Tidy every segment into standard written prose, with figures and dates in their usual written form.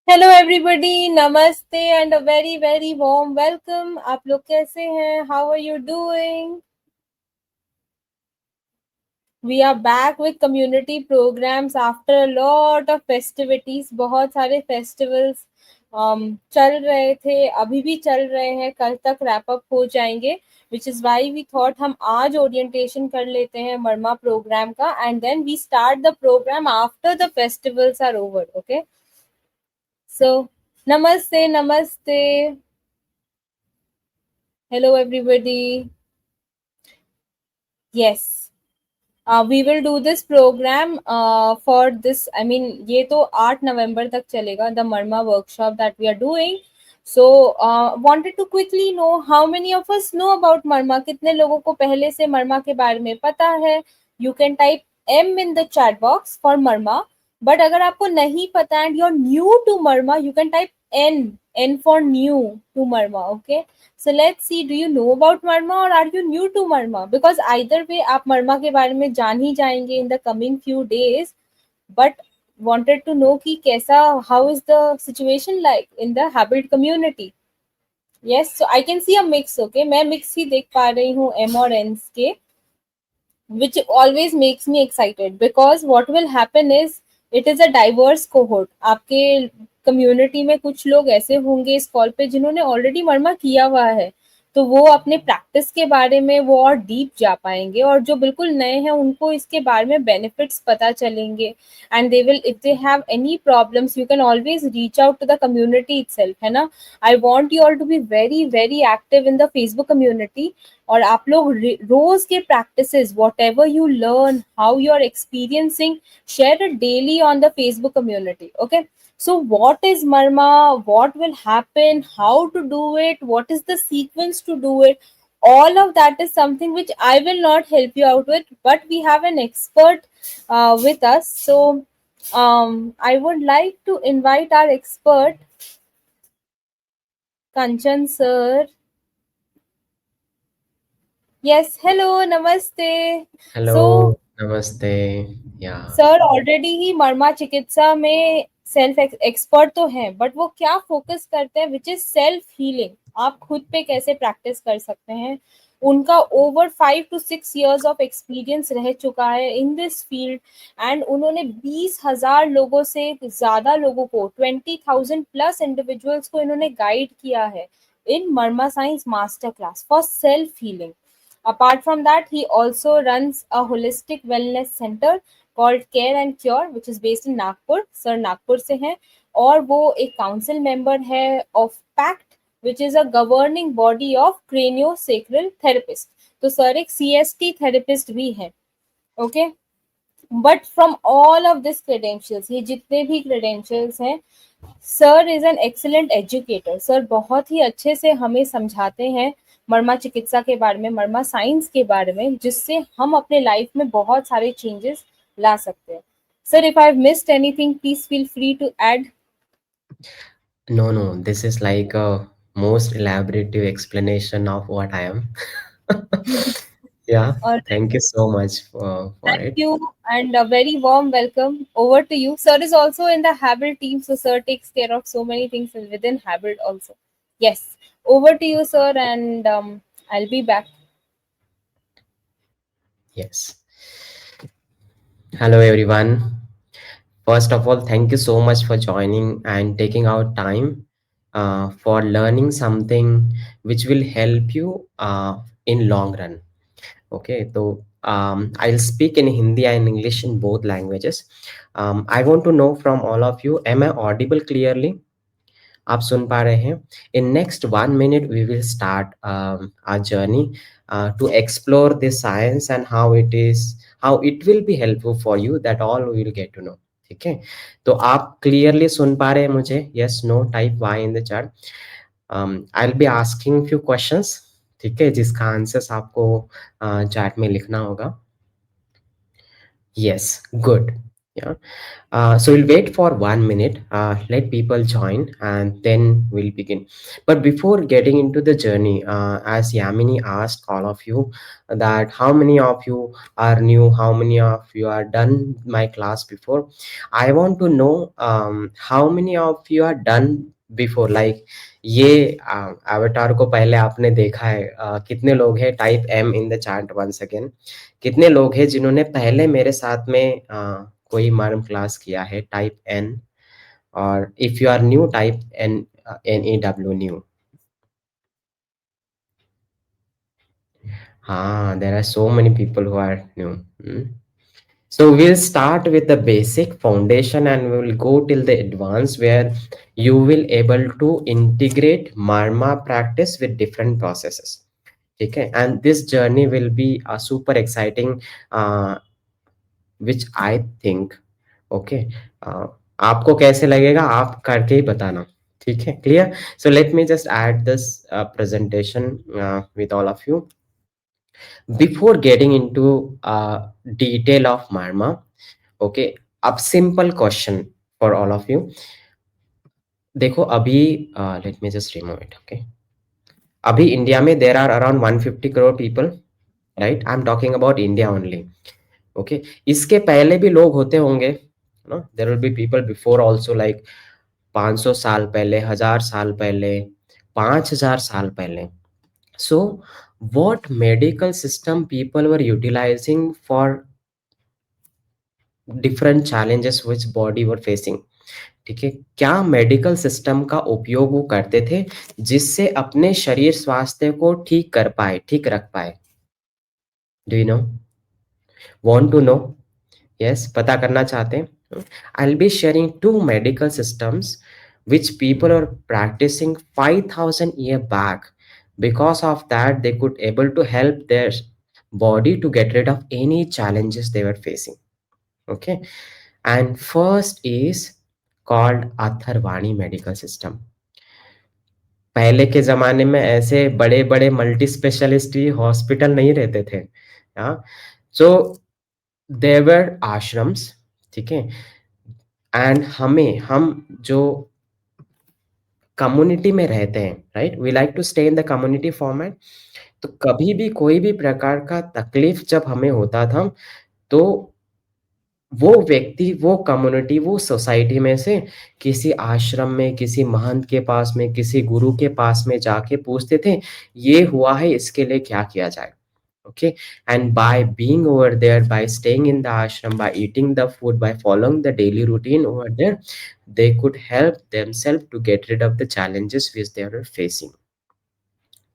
Hello everybody, namaste and a very very warm welcome. आप लोग कैसे हैं? How are you doing? We are back with community programs after a lot of festivities. बहुत सारे festivals चल रहे थे, अभी भी चल रहे हैं, कल तक रैप अप हो जाएंगे। Which is why we thought हम आज ओरिएंटेशन कर लेते हैं मरमा प्रोग्राम का, and then we start the programme after the festivals are over. Okay, so namaste namaste. Hello, everybody. Yes, we will do this program for this. I mean, ये तो 8 नवंबर तक चलेगा, the Marma workshop that we are doing. So, wanted to quickly know how many of us know about Marma. कितने लोगों को पहले से Marma के बारे में पता है? You can type M in the chat box for Marma. But अगर आपको नहीं पता and you're new to Marma, you can type N for new to Marma. Okay. So let's see, do you know about Marma or are you new to Marma? Because either way आप Marma के बारे में जान ही जाएंगे in the coming few days. But wanted to know कि कैसा, how is the situation like in the Habit community? Yes, so I can see a mix. Okay, मैं mix ही देख पा रही हूँ M और N's के, which always makes me excited because what will happen is it is a diverse cohort. आपके community में कुछ लोग ऐसे होंगे इस कॉल पे जिन्होंने ऑलरेडी मर्मा किया हुआ है, तो वो अपने प्रैक्टिस के बारे में वो और डीप जा पाएंगे, और जो बिल्कुल नए हैं उनको इसके बारे में बेनिफिट्स पता चलेंगे। And they will, if they have any problems, you can always reach out to the community itself, है ना। I want you all to be very very active in the Facebook community, और आप लोग रोज के practices, whatever you learn, how you are experiencing, share it daily on the Facebook community. Okay, so what is Marma, what will happen, how to do it, what is the sequence to do it, all of that is something which I will not help you out with, but we have an expert with us. So I would like to invite our expert, Kanchan sir. Yes, hello, namaste. So, hello, नमस्ते। या sir already ही मर्मा चिकित्सा में self expert तो हैं, but वो क्या focus करते हैं, विच इज सेल्फ हीलिंग। आप खुद पे कैसे प्रैक्टिस कर सकते हैं। उनका over 5 to 6 years of experience रह चुका है इन दिस फील्ड, एंड उन्होंने 20,000 लोगों से ज्यादा लोगों को, 20,000 प्लस इंडिविजुअल्स को इन्होंने गाइड किया है in marma science master class for self healing. Apart from that, he also runs a holistic wellness center called Care and Cure, which is based in Nagpur. Sir Nagpur से हैं, और वो एक काउंसिल मेंबर है of pact, which is a governing body of craniosacral therapist. तो sir एक CST therapist भी हैं. Okay, but from all of this credentials, ये जितने भी क्रेडेंशियल्स हैं, sir is an excellent educator. Sir बहुत ही अच्छे से हमें समझाते हैं मर्मा चिकित्सा के बारे में, मर्मा साइंस के बारे में, जिससे हम अपने लाइफ में बहुत सारे चेंजेस ला सकते हैं. Sir, if I have missed anything, please feel free to add. No, no, this is like a most elaborative explanation of what I am. Yeah, और thank you so much for thank it. you and a very warm welcome over to you. Sir is also in the Habit team, so sir takes care of so many things within Habit also. Yes, over to you, sir, and I'll be back. Yes. Hello, everyone. First of all, thank you so much for joining and taking out time for learning something which will help you in long run. Okay, so I'll speak in Hindi and English in both languages. I want to know from all of you, am I audible clearly? आप सुन पा रहे हैं? In next 1 minute, we will start our journey to explore this science and how it will be helpful for you. That all we will get to know. ठीक है? तो आप clearly सुन पा रहे हैं मुझे? Yes, no, type Y in the chat. I'll be asking few questions. ठीक है, जिसका आंसर्स आपको चैट में लिखना होगा. Yes, good. Yeah. So we'll wait for 1 minute, let people join, and then we'll begin. But before getting into the journey, as Yamini asked all of you that how many of you are new, how many of you are done my class before, I want to know how many of you are done before. Like ये अवतार को पहले आपने देखा है, कितने लोग हैं? Type M in the chat once again. कितने लोग हैं जिन्होंने पहले मेरे साथ में कोई मर्म क्लास किया है? Type N. और if you are new type N, N E W new. हाँ, there are so many people who are new. So we'll start with the basic foundation and we will go till the advanced where you will able to integrate marma practice with different processes. Okay, and this journey will be super exciting, uh, which I think, okay, आपको कैसे लगेगा आप करके ही बताना। ठीक है, clear? So let me just add this presentation with all of you before getting into detail of marma. Okay, अब simple question for all of you. देखो अभी, let me just remove it. Okay, अभी इंडिया में there are around 150 crore people, right? I am talking about India only. Okay, इसके पहले भी लोग होते होंगे ना, there will be people before also, like 500 साल पहले, 1000 साल पहले, 5000 साल पहले। So what medical system people were utilising for different challenges which body were facing? ठीक है, क्या मेडिकल सिस्टम का उपयोग वो करते थे जिससे अपने शरीर स्वास्थ्य को ठीक कर पाए, ठीक रख पाए? Do you know? Want to know? Yes, पता करना चाहते हैं? I'll be sharing two medical systems which people are practicing 5000 year back. Because of that, they could able to help their body to get rid of any challenges they were facing. Okay, and first is called Atharvani medical system. पहले के ज़माने में ऐसे बड़े-बड़े multi specialist hospital नहीं रहते थे। हाँ, सो देयर वर आश्रम्स, ठीक है? एंड हम जो कम्युनिटी में रहते हैं, right? We like to stay in the community format. तो कभी भी कोई भी प्रकार का तकलीफ जब हमें होता था, तो वो व्यक्ति, वो कम्युनिटी, वो सोसाइटी में से किसी आश्रम में, किसी महंत के पास में, किसी गुरु के पास में जाके पूछते थे, ये हुआ है इसके लिए क्या किया जाए? Okay, and by being over there, by staying in the ashram, by eating the food, by following the daily routine over there, they could help themselves to get rid of the challenges which they are facing.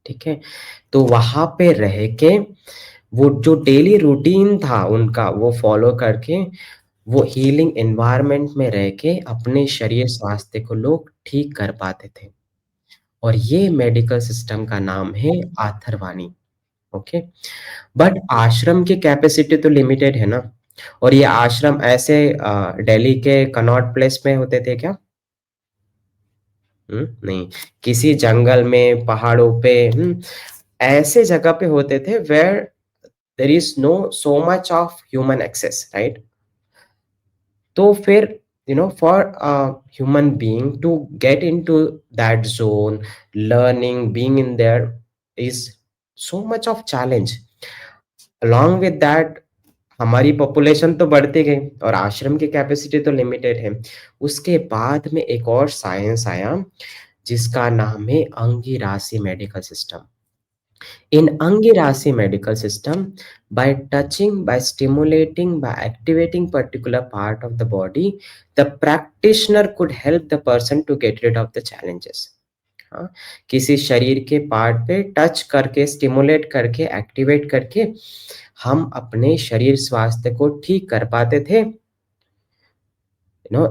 ठीक है, तो वहां पे रह के वो जो daily routine था उनका, वो फॉलो करके वो हीलिंग एनवायरनमेंट में रह के अपने शरीर स्वास्थ्य को लोग ठीक कर पाते थे। और ये मेडिकल सिस्टम का नाम है आथरवानी। ओके, बट आश्रम की कैपेसिटी तो लिमिटेड है ना। और ये आश्रम ऐसे दिल्ली के कनॉट प्लेस में होते थे क्या? नहीं, किसी जंगल में, पहाड़ों पे, ऐसे जगह पे होते थे where there is no so much of human access, right? तो फिर for a human being to get into that zone, learning, being in there is so much of challenge. Along with that हमारी population तो बढ़ती गई और आश्रम की capacity तो लिमिटेड है। उसके बाद में एक और साइंस आया जिसका नाम है Angirasi medical system. In Angirasi medical system, by touching, by stimulating, by activating particular part of the body, the practitioner could help the person to get rid of the challenges. हाँ, किसी शरीर के पार्ट पे touch करके, stimulate करके, activate करके हम अपने शरीर स्वास्थ्य को ठीक कर पाते थे,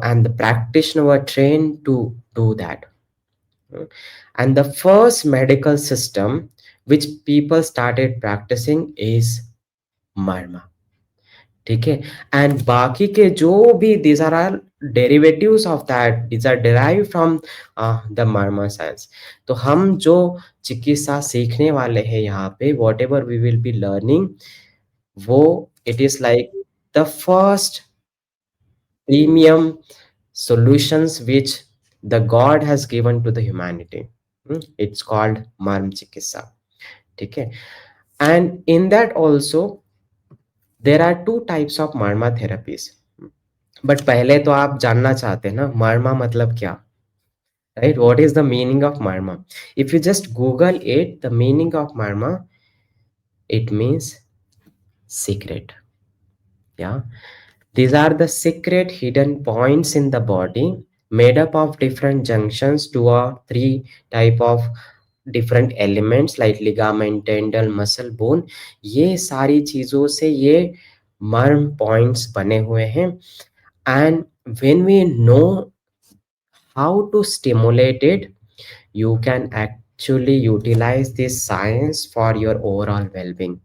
and the practitioner were trained to do that. And the first medical system which people started practicing is मर्मा। ठीक है, एंड बाकी के जो भी these are are derivatives of that, these are derive from the marma science. तो हम जो चिकित्सा सीखने वाले हैं यहाँ पे, whatever we will be learning, वो it is like the first premium solutions which the God has given to the humanity. It's called Marm Chikitsa. Okay. And in that also, there are two types of marma therapies. But पहले तो आप जानना चाहते हैं ना मर्मा मतलब क्या, right? What is the meaning of marma? If you just google it, the meaning of marma, it means secret. Yeah, these are the secret hidden points in the body, made up of different junctions to a three type of different elements like ligament, tendon, muscle, bone. ये सारी चीजों से ये मर्म points बने हुए हैं. And when we know how to stimulate it, you can actually utilize this science for your overall well-being.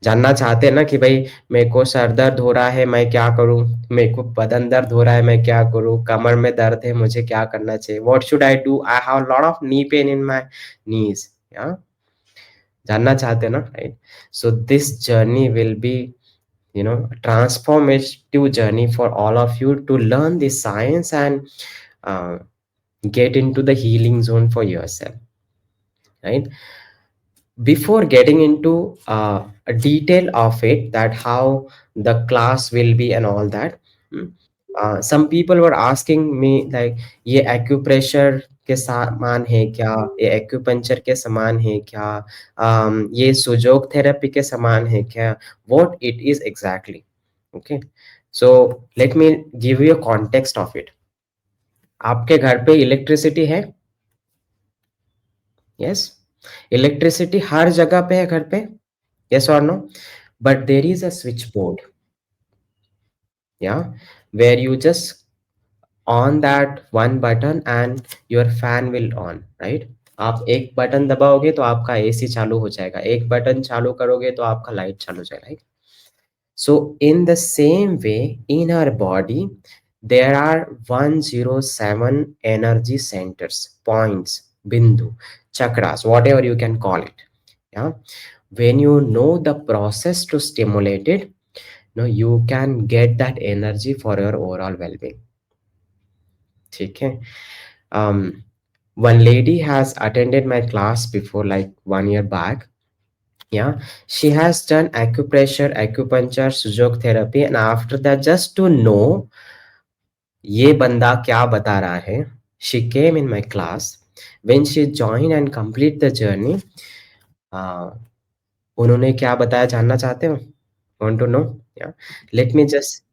जानना चाहते हैं ना कि भाई मेरे को सर दर्द हो रहा है मैं क्या करूं, मेरे को बदन दर्द हो रहा है मैं क्या करूं, कमर में दर्द है मुझे क्या करना चाहिए, what should I do, I have lot of knee pain in my knees. या जानना चाहते हैं ना, right? So this journey will be, you know, a transformative journey for all of you to learn this science and uh, get into the healing zone for yourself, right? Before getting into a detail of it, that how the class will be and all that, mm, some people were asking me like ये acupressure के समान है क्या, ये acupuncture के समान है क्या, ये सुजोग थेरेपी के समान है क्या, what it is exactly. Okay, so let me give you a context of it. आपके घर पे इलेक्ट्रिसिटी है? यस, इलेक्ट्रिसिटी हर जगह पे है घर पे, yes or no? But there is a switchboard, yeah, where you just on that one button and your fan will on, right? आप एक बटन दबाओगे तो आपका एसी चालू हो जाएगा, एक बटन चालू करोगे तो आपका लाइट चालू हो जाएगा, right? So, in the same way, in our body, there are 107 energy centers, points, bindu, chakras, whatever you can call it. Yeah. When you know the process to stimulate it, you can get that energy for your overall well-being. Okay. One lady has attended my class before, like 1 year back. Yeah, she has done acupressure, acupuncture, sujok therapy, and after that, just to know ये बंदा क्या बता रहा है, she came in my class. When she joined and complete the journey, उन्होंने क्या बताया जानना चाहते हो? Want to know? Yeah, let me just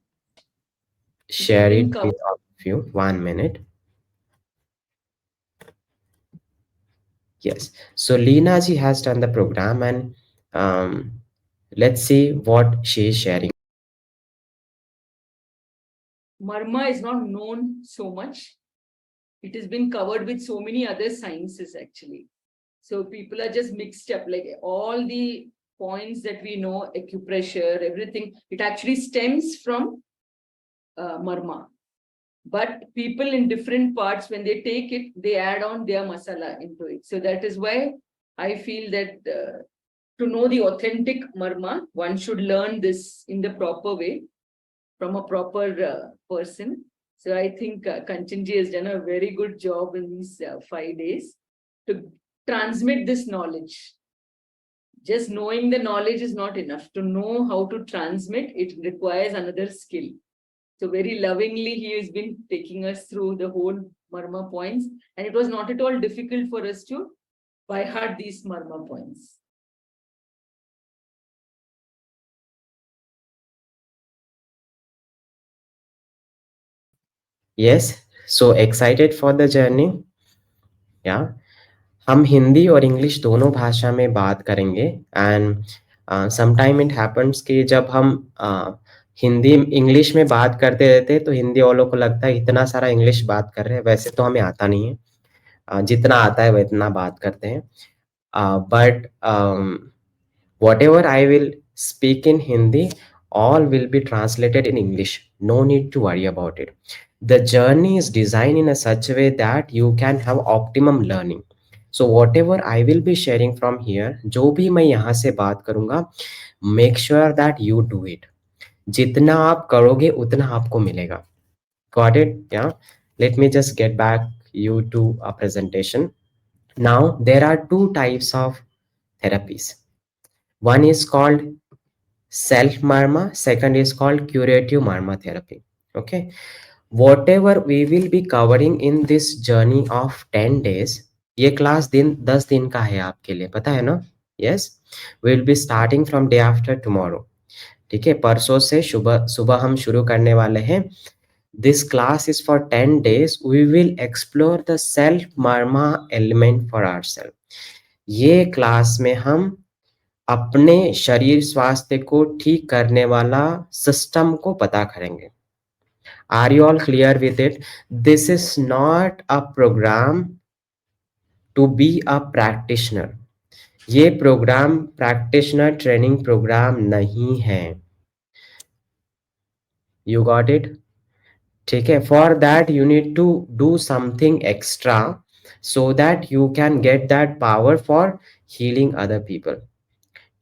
share it with all of you. 1 minute. Yes. So Leena ji has done the program, and let's see what she is sharing. Marma is not known so much. It has been covered with so many other sciences actually. So people are just mixed up, like all the points that we know, acupressure, everything, it actually stems from Marma. But people in different parts, when they take it, they add on their masala into it. So that is why I feel that to know the authentic Marma, one should learn this in the proper way from a proper person. So I think Kanchanji has done a very good job in these 5 days to transmit this knowledge. Just knowing the knowledge is not enough. To know how to transmit, it requires another skill. So very lovingly, he has been taking us through the whole Marma points. And it was not at all difficult for us to by heart these Marma points. Yes, so excited for the journey. Yeah, हम हिंदी और English दोनों भाषा में बात करेंगे. And sometime it happens कि जब हम हिंदी इंग्लिश में बात करते रहते हैं तो हिंदी वालों को लगता है इतना सारा इंग्लिश बात कर रहे हैं, वैसे तो हमें आता नहीं है. जितना आता है उतना बात करते हैं. But whatever I will speak in Hindi, all will be translated in English. No need to worry about it. The journey is designed in a such a way that you can have optimum learning. So whatever I will be sharing from here, जो भी मैं यहाँ से बात करूँगा, make sure that you do it. जितना आप करोगे उतना आपको मिलेगा. Got it? Yeah. Let me just get back you to a presentation. Now there are two types of therapies. One is called self marma, second is called curative marma therapy. Okay, whatever we will be covering in this journey of 10 days, ये class दिन 10 दिन का है आपके लिए, पता है ना? Yes, will be starting from day after tomorrow. ठीक है, परसों से सुबह सुबह हम शुरू करने वाले हैं. This class is for 10 days. We will explore the self marma element for ourself. ये क्लास में हम अपने शरीर स्वास्थ्य को ठीक करने वाला सिस्टम को पता करेंगे. Are you all clear with it? This is not a program to be a practitioner. ये प्रोग्राम प्रैक्टिशनर ट्रेनिंग प्रोग्राम नहीं है. You got it? ठीक है, for that you need to do something extra so that you can get that power for healing other people.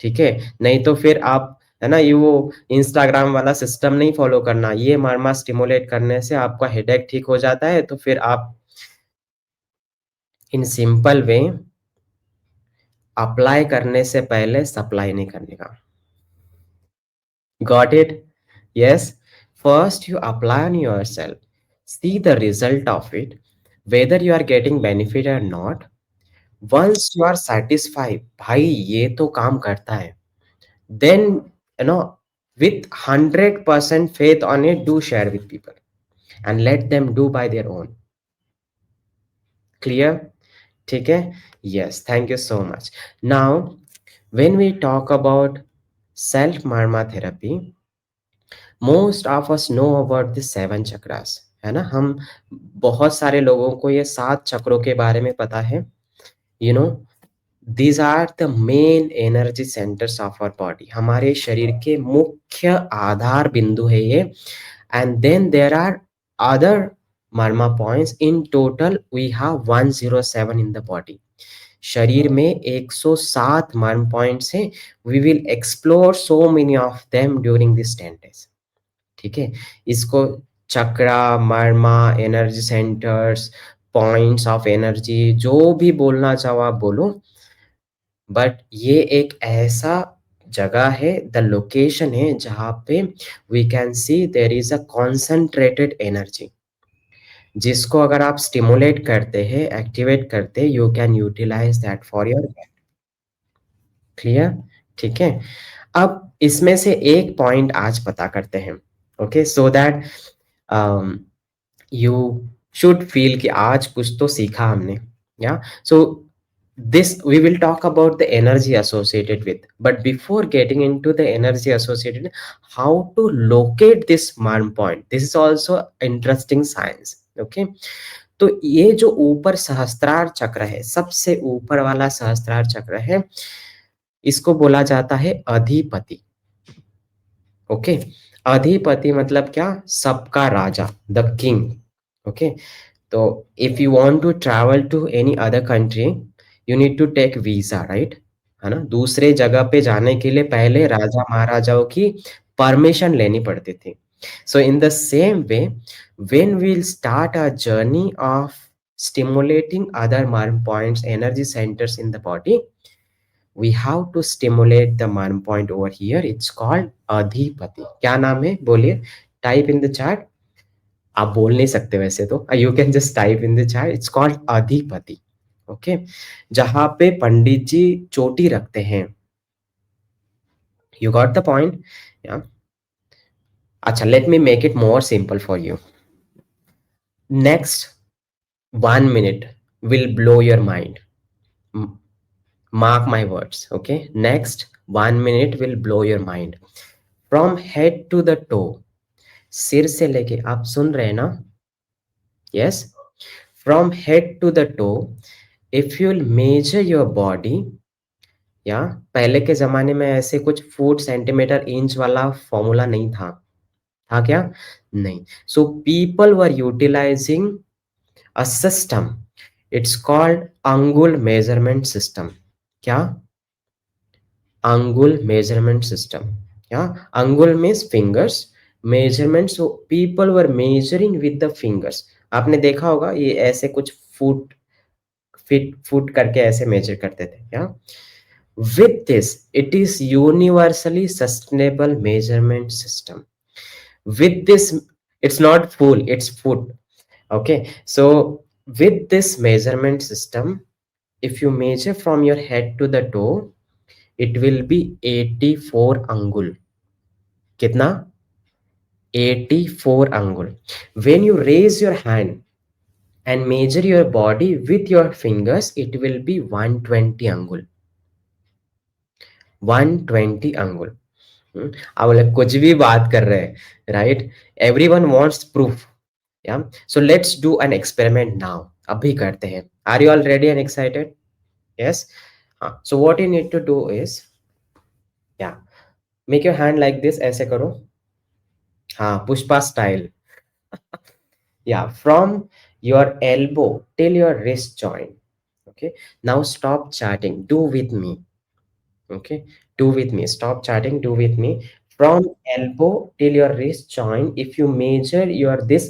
ठीक है, नहीं तो फिर आप, है ना, ये वो इंस्टाग्राम वाला सिस्टम नहीं फॉलो करना. ये मर्मा स्टिमुलेट करने से आपका हेडेक ठीक हो जाता है, तो फिर आप इन सिंपल वे अप्लाई करने से पहले सप्लाई नहीं करने का. Got it? Yes. First you apply on yourself, see the result of it, whether you are getting benefit or not. Once you are satisfied, भाई ये तो काम करता है, then you know, with 100% faith on it, do share with people and let them do by their own. Clear? ठीक है. Yes, thank you so much. Now when we talk about self marma therapy, most of us know about the 7 chakras, है ना. हम बहुत सारे लोगों को ये 7 चक्रों के बारे में पता है. you know, these are the main energy centers of our body. हमारे शरीर के मुख्य आधार बिंदु है ये. And then there are other marma points. In total we have 107 in the body. शरीर में 107 मर्म पॉइंट्स हैं. We will explore so many of them during these 10 days. ठीक है, इसको chakra, marma, energy centres, points of energy, जो भी बोलना चाहो आप बोलो, बट ये एक ऐसा जगह है, द लोकेशन है जहाँ पे we can see there is a concentrated energy, जिसको अगर आप स्टिमुलेट करते हैं, एक्टिवेट करते हैं, you can utilise that for your. Clear? ठीक है, अब इसमें से एक पॉइंट आज पता करते हैं. Okay, so that you should feel कि आज कुछ तो सीखा हमने. या सो this we will talk about the energy associated with, but before getting into the energy associated, how to locate this marm point, this is also interesting science. okay, तो ये जो ऊपर सहस्त्रार चक्र है, सबसे ऊपर वाला सहस्त्रार चक्र है, इसको बोला जाता है अधिपति. ओके, अधिपति मतलब क्या? सबका राजा, द किंग. ओके, तो if you want to travel to any other country, you need to take visa, right? है ना, दूसरे जगह पे जाने के लिए पहले राजा महाराजाओं की परमिशन लेनी पड़ती थी. So in the same way, when we will start a journey of stimulating other marma points, energy centres in the body, we have to stimulate the marm point over here. It's called adhipati. क्या नाम है बोलिए? Type in the chat. आप बोल नहीं सकते वैसे तो, you can just type in the chat. It's called अधिपति. ओके, जहां पे पंडित जी चोटी रखते हैं. You got the point? या अच्छा, let me make it more simple for you. Next 1 minute will blow your mind. Mark my words. Okay, next 1 minute will blow your mind. From head to the toe, सिर से लेके, आप सुन रहे हैं ना? Yes, from head to the toe, if you'll measure your body, या पहले के जमाने में ऐसे कुछ फुट, सेंटीमीटर, इंच वाला फॉर्मूला नहीं था. था क्या? नहीं. So people were utilizing a system. It's called अंगुल measurement system. क्या? अंगुल मेजरमेंट सिस्टम. Yeah, अंगुल means fingers. Measurement, so people were measuring with the fingers. आपने देखा होगा ये ऐसे कुछ फुट करके ऐसे मेजर करते थे. Yeah. With this, it is universally sustainable measurement system. With this, it's not full, it's foot. Okay, so with this measurement system, if you measure from your head to the toe, it will be 84 angul. Kitna? 84 angul. When you raise your hand and measure your body with your fingers, it will be 120 angul. 120 angul. अब बोले कुछ भी बात कर रहे हैं, right? Everyone wants proof. Yeah so let's do an experiment now. अभी करते हैं. Are you all ready and excited? Yes. हाँ, so what you need to do is, yeah make your hand like this. ऐसे करो. हाँ, Pushpa style. Yeah from your elbow till your wrist joint. Okay, now stop chatting, do with me. Okay, do with me, stop chatting, do with me. From elbow till your wrist joint, if you measure your this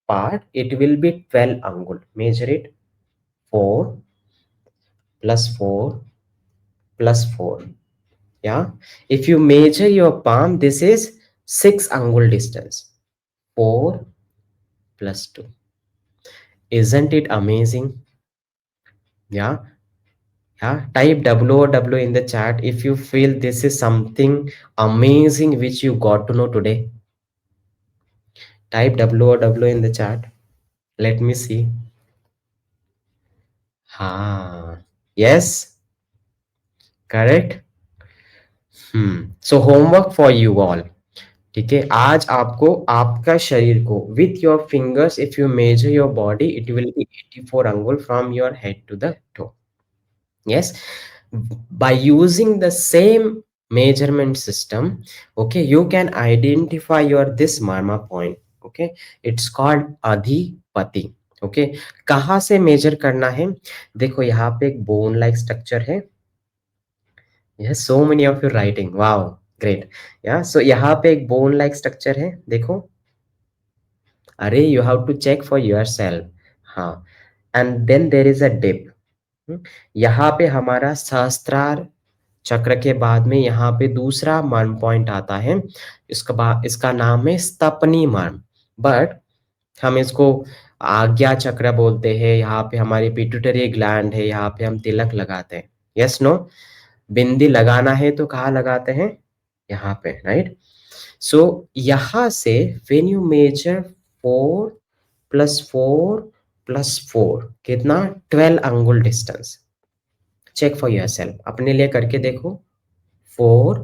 part, it will be 12 angul. Measure it. 4 plus 4 plus 4. Yeah, if you measure your palm, this is 6 angul distance. 4 plus 2. Isn't it amazing? Yeah. Yeah, type WOW in the chat if you feel this is something amazing which you got to know today. Type WOW in the chat. Let me see. हाँ, yes, correct. So homework for you all. ठीक है, आज आपको आपका शरीर को with your fingers, if you measure your body, it will be 84 angul from your head to the toe. Yes, by using the same measurement system, okay, you can identify your this marma point. Okay, it's called adhipati. Okay, कहाँ से major करना है? देखो यहाँ पे एक bone like structure है. Yes, so many of you writing. Wow, great. Yeah, so यहाँ पे एक बोन लाइक स्ट्रक्चर है. देखो, अरे you have to check for yourself. हाँ, and then there is a dip. यहाँ पे हमारा सहस्त्रार चक्र के बाद में यहाँ पे दूसरा मर्म पॉइंट आता है. इसका नाम है स्तपनी मर्म, बट हम इसको आज्ञा चक्र बोलते हैं. यहाँ पे हमारी पिट्यूटरी ग्लैंड है, यहाँ पे हम तिलक लगाते हैं. यस नो, बिंदी लगाना है तो कहाँ लगाते हैं? यहाँ पे, राइट? सो यहाँ से व्हेन यू मेजर 4 + 4 + 4, कितना? 12 अंगुल डिस्टेंस. चेक फॉर योरसेल्फ, अपने लिए करके देखो. 4,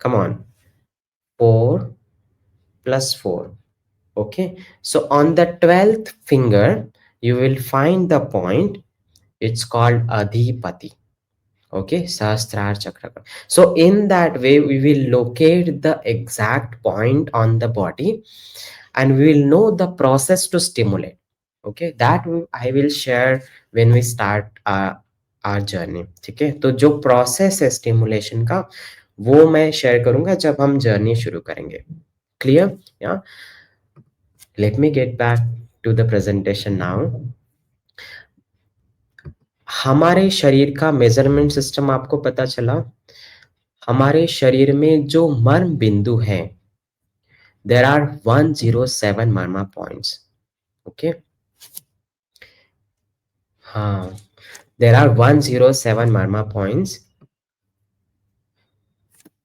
come on, 4 + 4. Okay, so on the 12th finger you will find the point. It's called adhipati. Okay, sahasrara chakra. So in that way we will locate the exact point on the body and we will know the process to stimulate. Okay, that I will share when we start our journey. ठीक है, तो जो process है stimulation का वो मैं share करूंगा जब हम जर्नी शुरू करेंगे. क्लियर? या let me get back to the presentation now. हमारे शरीर का मेजरमेंट सिस्टम आपको पता चला. हमारे शरीर में जो मर्म बिंदु हैं, there are 107 marma points. Okay, हाँ, there are 107 marma points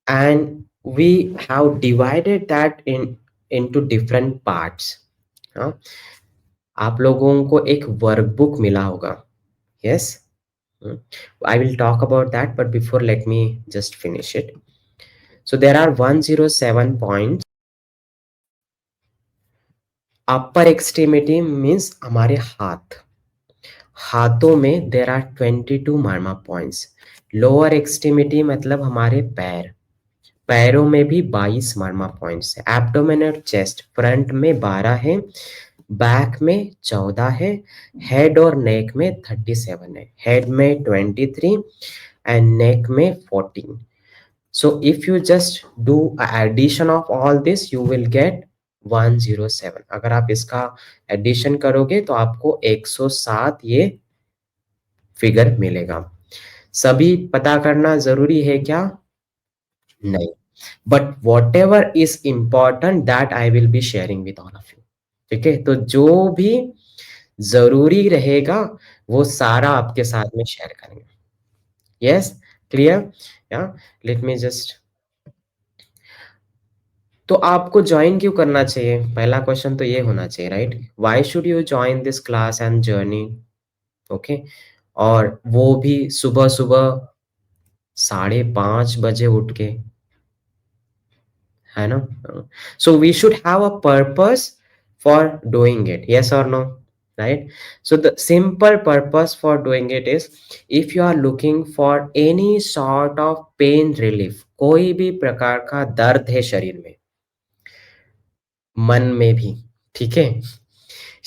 and we have divided that into different parts. हाँ, आप लोगों को एक वर्कबुक मिला होगा. Yes, I will talk about that, but before let me just finish it. So there are 107 points. Upper extremity means हमारे हाथों में there are 22 marma points. Lower extremity मतलब हमारे पैरों में भी 22 marma points है. Abdomen और chest, फ्रंट में 12 है, बैक में 14 है, हेड और नेक में 37 है. हेड में 23 एंड नेक में 14. So if you just do a addition of all this, you will get 107. अगर आप इसका एडिशन करोगे तो आपको 107 ये फिगर मिलेगा। सभी पता करना जरूरी है क्या? नहीं। But what ever is important that I will be sharing with all of you. ठीक है, तो जो भी जरूरी रहेगा वो सारा आपके साथ में शेयर करेंगे। Yes, clear? या लेट मी जस्ट, तो आपको ज्वाइन क्यों करना चाहिए? पहला क्वेश्चन तो ये होना चाहिए, right? Why should you join this class and journey? Okay, और वो भी सुबह सुबह 5:30 बजे उठ के, है ना? So we should have a purpose for doing it, yes or no, right? So the simple purpose for doing it is, if you are looking for any sort of pain relief, कोई भी प्रकार का दर्द है शरीर में, मन में भी, ठीक है,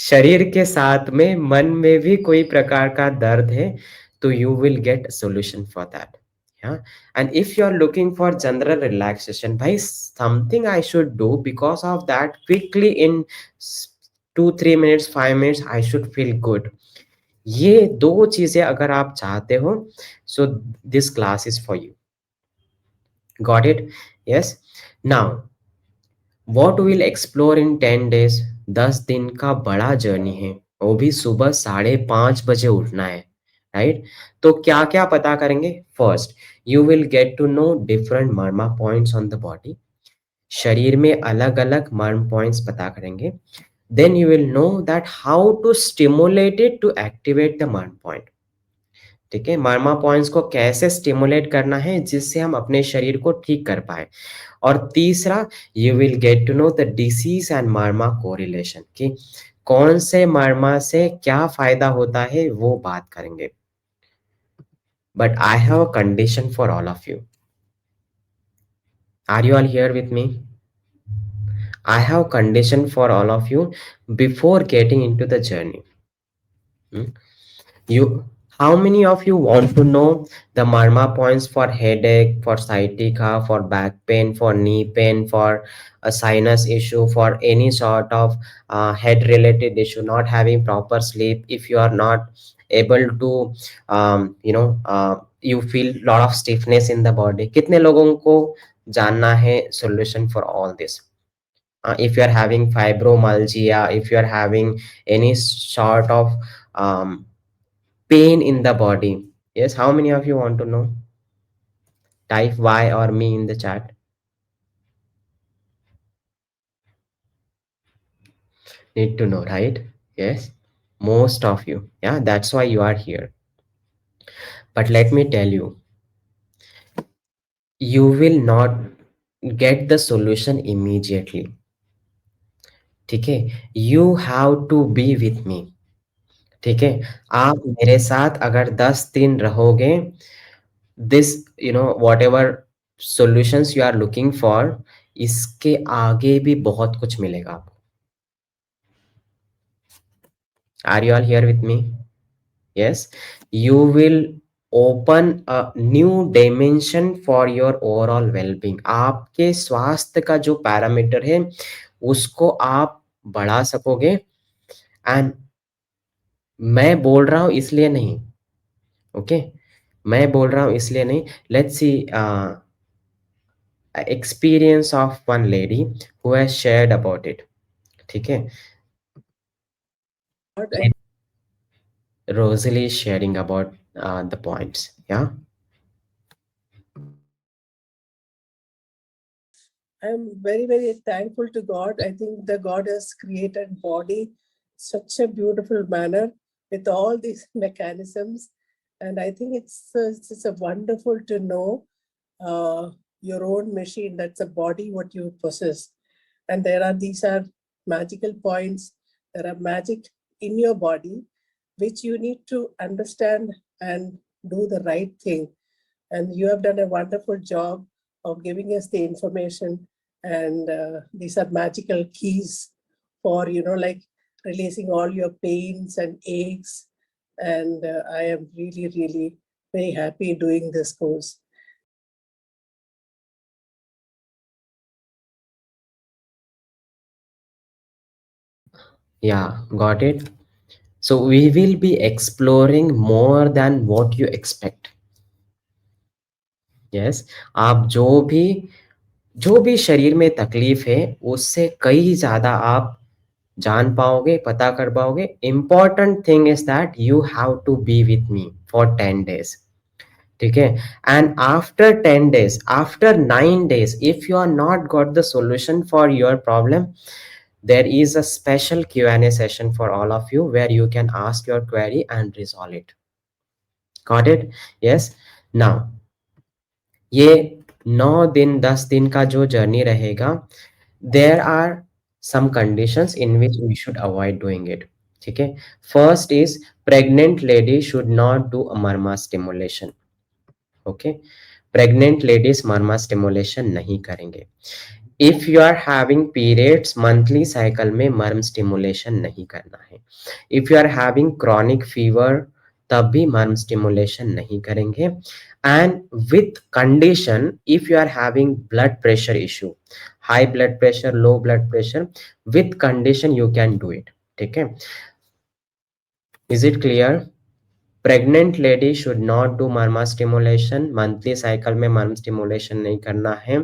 शरीर के साथ में मन में भी कोई प्रकार का दर्द है, तो you will gate solution for that. Yeah. And if you are looking for general relaxation, by something I should do because of that quickly in 2-3 minutes, 5 minutes, I should feel good. ये दो चीजें अगर आप चाहते हो, so this class is for you. Got it? Yes. Now, what we'll explore in 10 days, 10 दिन का बड़ा जर्नी है, वो भी सुबह 5:30 बजे उठना है, राइट? तो क्या क्या पता करेंगे? First, you will get to know different marma points on the body. शरीर में अलग अलग मर्म पॉइंट्स पता करेंगे। Then you will know that how to stimulate it to activate the marma point. ठीक है, मर्मा पॉइंट्स को कैसे स्टिमुलेट करना है जिससे हम अपने शरीर को ठीक कर पाए। और तीसरा, you will get to know the disease and marma correlation, कि कौन से मर्मा से क्या फायदा होता है वो बात करेंगे। But I have a condition for all of you. Are you all here with me? I have condition for all of you before getting into the journey. Hmm? You, how many of you want to know the marma points for headache, for sciatica, for back pain, for knee pain, for a sinus issue, for any sort of head related issue, not having proper sleep, if you are not able to you feel lot of stiffness in the body, कितने लोगों को जानना है solution for all this? If you are having fibromyalgia, if you are having any sort of um, pain in the body, yes, how many of you want to know? Type Y or me in the chat. Need to know, right? Yes, most of you. Yeah, that's why you are here. But let me tell you, you will not get the solution immediately. ठीक है, you have to be with me. ठीक है, आप मेरे साथ अगर 10 दिन रहोगे, this whatever solutions you are looking for, इसके आगे भी बहुत कुछ मिलेगा आपको। Are you all here with me? Yes, you will open a new dimension for your overall well-being. आपके स्वास्थ्य का जो पैरामीटर है उसको आप बढ़ा सकोगे। एंड मैं बोल रहा हूं इसलिए नहीं, ओके, मैं बोल रहा हूं इसलिए नहीं। Let's see experience of one lady who has shared about it. ठीक है, Rosalie is sharing about the points. Yeah. I'm very, very thankful to God. I think the God has created body such a beautiful manner with all these mechanisms, and I think it's a wonderful to know your own machine. That's a body what you possess, and these are magical points. There are magic in your body, which you need to understand and do the right thing. And you have done a wonderful job of giving us the information, and these are magical keys for like releasing all your pains and aches. And I am really, really very happy doing this course. Yeah, got it. So we will be exploring more than what you expect. Yes, आप जो भी शरीर में तकलीफ है उससे कई ज्यादा आप जान पाओगे, पता कर पाओगे. Important thing is that you have to be with me for 10 days. ठीक है. And after 10 days, after 9 days, if you are not got the solution for your problem, there is a special Q&A session for all of you where you can ask your query and resolve it. Got it? Yes. Now, ये 9 दिन 10 दिन का जो journey रहेगा, there are some conditions in which we should avoid doing it. ठीक है. First is pregnant lady should not do a murmur stimulation. Okay. Pregnant ladies murmur stimulation नहीं करेंगे. If you are having periods monthly cycle में marma stimulation नहीं करना है. If you are having chronic fever तब भी मर्म स्टिमुलेशन नहीं करेंगे. And with condition if you are having blood pressure issue, high blood pressure, low blood pressure, with condition you can do it. ठीक है. Is it clear? Pregnant lady should not do marma stimulation. Monthly cycle में marma stimulation नहीं करना है.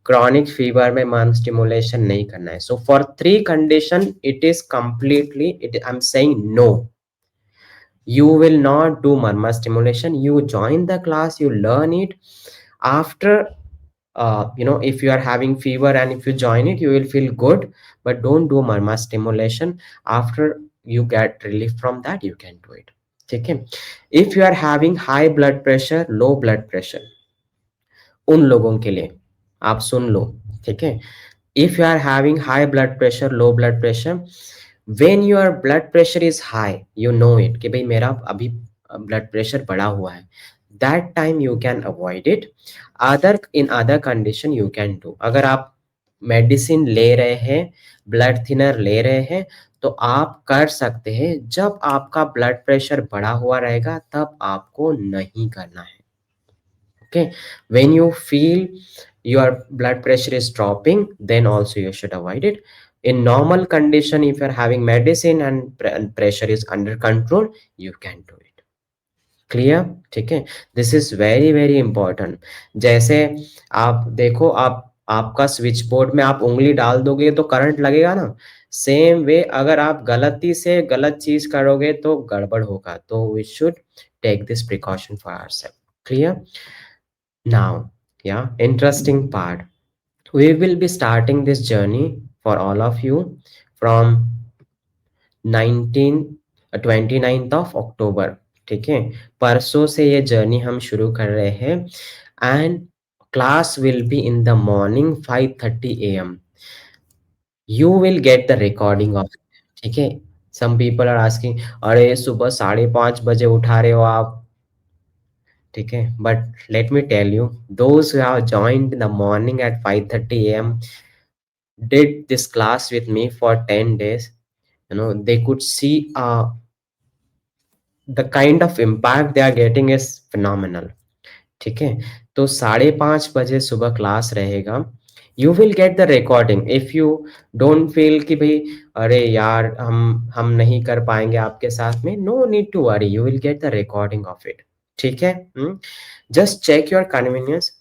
Chronic fever में marma stimulation नहीं करना है. So for 3 condition it is completely, I am saying no. You will not do murmur stimulation. You join the class, you learn it. After if you are having fever and if you join it, you will feel good, but don't do murmur stimulation. After you get relief from that, you can do it. ठीक है. If you are having high blood pressure, low blood pressure, उन लोगों के लिए आप सुन लो. ठीक है. If you are having high blood pressure, low blood pressure, when your blood pressure is high, you know it कि भाई मेरा अभी ब्लड प्रेशर बढ़ा हुआ है, that time you can avoid it. In other condition you can do. अगर आप medicine ले रहे हैं, ब्लड थिनर ले रहे हैं, तो आप कर सकते हैं. जब आपका ब्लड प्रेशर बढ़ा हुआ रहेगा तब आपको नहीं करना है. Okay. When you feel your blood pressure is dropping, then also you should avoid it. In normal condition, if you're having medicine and pressure is under control, you can do it. Clear? ठीक है. This is very very important. जैसे आप देखो, आपका switch board में आप उंगली डाल दोगे तो करंट लगेगा ना. सेम वे अगर आप गलती से गलत चीज करोगे तो गड़बड़ होगा. तो we should take this precaution for ourselves. Clear? Now, yeah, interesting part. We will be starting this journey for all of you from 29th of October. ठीक है. परसों से ये जर्नी हम शुरू कर रहे हैं. And class will be in the morning 5:30 AM. You will get the recording of it. ठीक है. Some people are asking, अरे सुबह 5:30 बजे उठा रहे हो आप. ठीक है. But let me tell you, those who have joined in the morning at 5:30 AM did this class with me for 10 days, they could see the kind of impact they are getting is phenomenal. ठीक है. तो 5:30 बजे सुबह class रहेगा. You will get the recording. If you don't feel कि भाई अरे यार हम नहीं कर पाएंगे आपके साथ में, no need to worry, you will get the recording of it. ठीक है. Just check your convenience.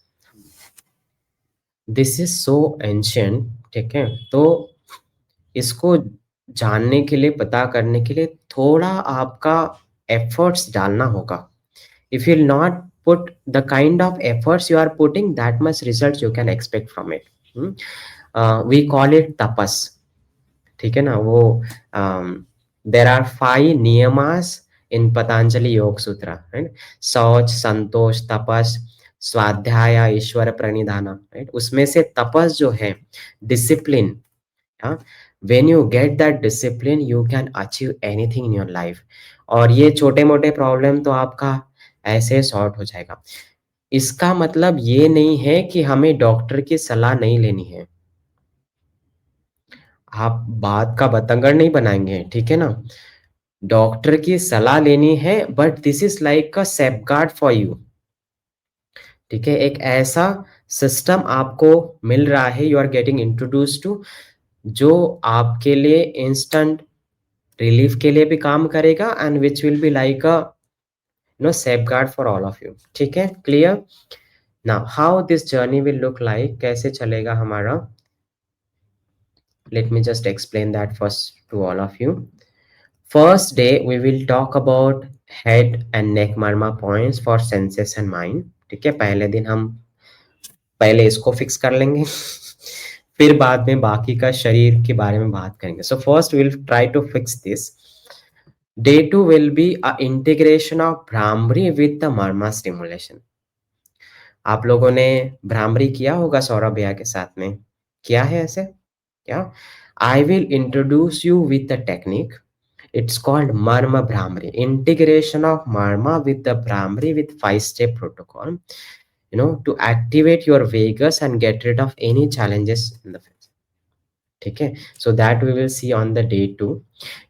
This is so ancient. ठीक है. तो इसको जानने के लिए, पता करने के लिए थोड़ा आपका एफर्ट्स डालना होगा. If you will not put the kind of efforts you are putting, that much results you can expect from it. We call it tapas. ठीक है ना. वो there are 5 niyamas in Patanjali Yoga Sutra, right? शौच, संतोष, तपस, स्वाध्याय, ईश्वर प्रणिधाना, right? उसमें से तपस जो है discipline. When you get that discipline, you can achieve anything in your life. और ये छोटे मोटे प्रॉब्लम तो आपका ऐसे सॉर्ट हो जाएगा. इसका मतलब ये नहीं है कि हमें डॉक्टर की सलाह नहीं लेनी है. आप बात का बतंगड़ नहीं बनाएंगे. ठीक है ना. डॉक्टर की सलाह लेनी है, but this is like a safeguard for you. ठीक है. एक ऐसा सिस्टम आपको मिल रहा है, you are getting introduce to, जो आपके लिए इंस्टेंट रिलीफ के लिए भी काम करेगा and which will be like a safeguard for all of you. ठीक है, clear? Now how this journey will look like, कैसे चलेगा हमारा, let me just explain that first to all of you. First day we will talk about head and neck murmur points for senses and mind। ठीक है, पहले दिन हम पहले इसको फिक्स कर लेंगे फिर बाद में बाकी का शरीर के बारे में बात करेंगे। So first will try to fix this. Day 2 will be a integration of bhramari with the marma stimulation. आप लोगों ने भ्रामरी किया होगा सौरभ भैया के साथ में, किया है ऐसे क्या? I will introduce you with the technique. It's called Marma Brahmari. Integration of Marma with the Brahmari with 5-step protocol, to activate your vagus and get rid of any challenges in the face. Okay, so that we will see on the day 2.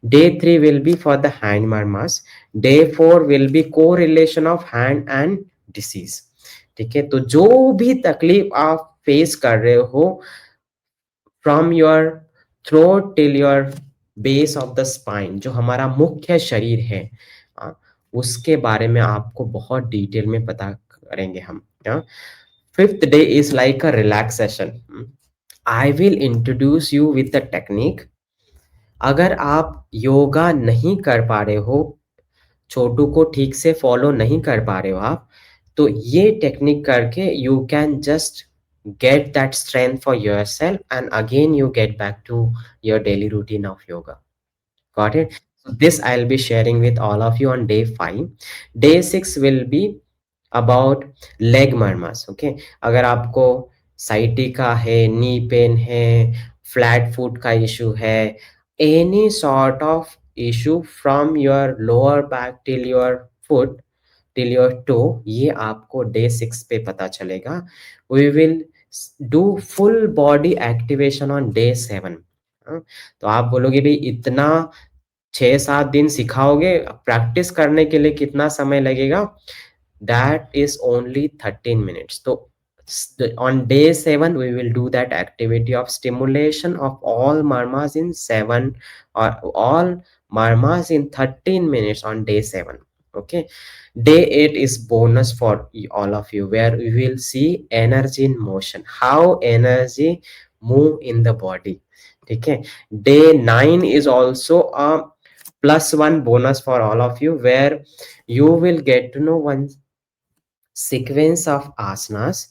Day 3 will be for the hand marmas. Day 4 will be correlation of hand and disease. ठीक है, तो जो भी तकलीफ आप face कर रहे हो from your throat till your base of the spine, जो हमारा मुख्य शरीर है, उसके बारे में आपको बहुत डिटेल में पता करेंगे हम। Fifth day is like a relaxation. I will introduce you with the technique. अगर आप योगा नहीं कर पा रहे हो, छोटू को ठीक से फॉलो नहीं कर पा रहे हो आप, तो ये टेक्निक करके you can just get that strength for yourself and again you get back to your daily routine of yoga. Got it? So this I'll be sharing with all of you on day 5. Day 6 will be about leg murmurs. Okay, अगर आपको sciatica है, knee pain है, flat foot का issue है, any sort of issue from your lower back till your foot till your toe, ये आपको day 6 पे पता चलेगा। We will do full body activation on day 7। तो आप बोलोगे भाई इतना 6-7 दिन सिखाओगे, प्रैक्टिस करने के लिए कितना समय लगेगा? That is only 13 minutes. So on day 7 we will do that activity of stimulation of all marmas in 7 or all marmas in 13 minutes on day 7. Okay, day 8 is bonus for all of you, where we will see energy in motion, how energy move in the body. Okay, day 9 is also a +1 bonus for all of you, where you will get to know one sequence of asanas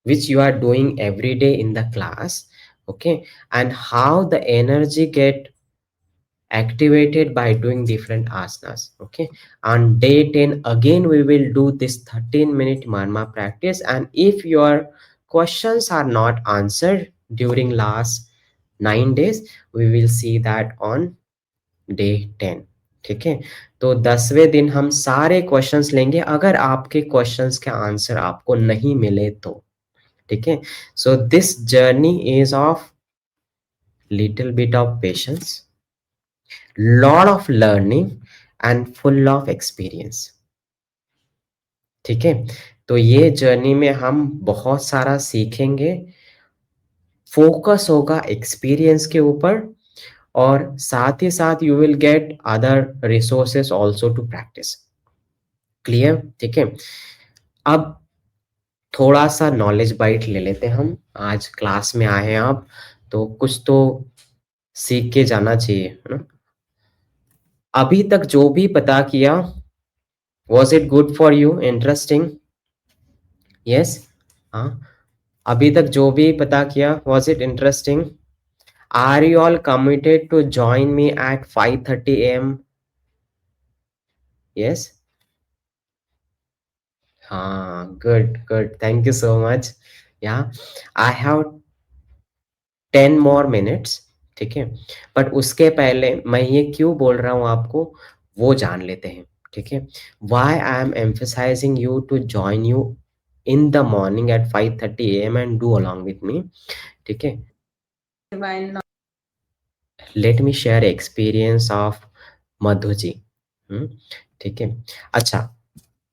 which you are doing every day in the class. Okay, and how the energy get activated by doing different asanas. Okay, on day 10 again we will do this 13-minute marma practice, and if your questions are not answered during last 9 days, we will see that on day 10। ठीक है, तो 10वें दिन हम सारे questions लेंगे, अगर आपके क्वेश्चंस के आंसर आपको नहीं मिले तो। ठीक है, सो this journey is of little bit of patience, lot of learning and full of experience. ठीक है, तो ये जर्नी में हम बहुत सारा सीखेंगे, फोकस होगा एक्सपीरियंस के ऊपर, और साथ ही साथ you will get other resources also to practise. Clear? ठीक है, अब थोड़ा सा नॉलेज बाइट ले लेते हैं हम। आज क्लास में आए हैं आप, तो कुछ तो सीख के जाना चाहिए, है ना? अभी तक जो भी पता किया, was it good for you, interesting? Yes, हाँ, अभी तक जो भी पता किया, was it interesting? Are you all committed to join me at 5:30 a.m.? Yes? Good, good. Thank you so much. Yeah, I have 10 more minutes. ठीक है, but उसके पहले मैं ये क्यों बोल रहा हूँ आपको, वो जान लेते हैं। ठीक है, why I am emphasizing you to join you in the morning at 5:30 a.m. and do along with me. ठीक है, let me share experience of Madhu ji. ठीक है, अच्छा,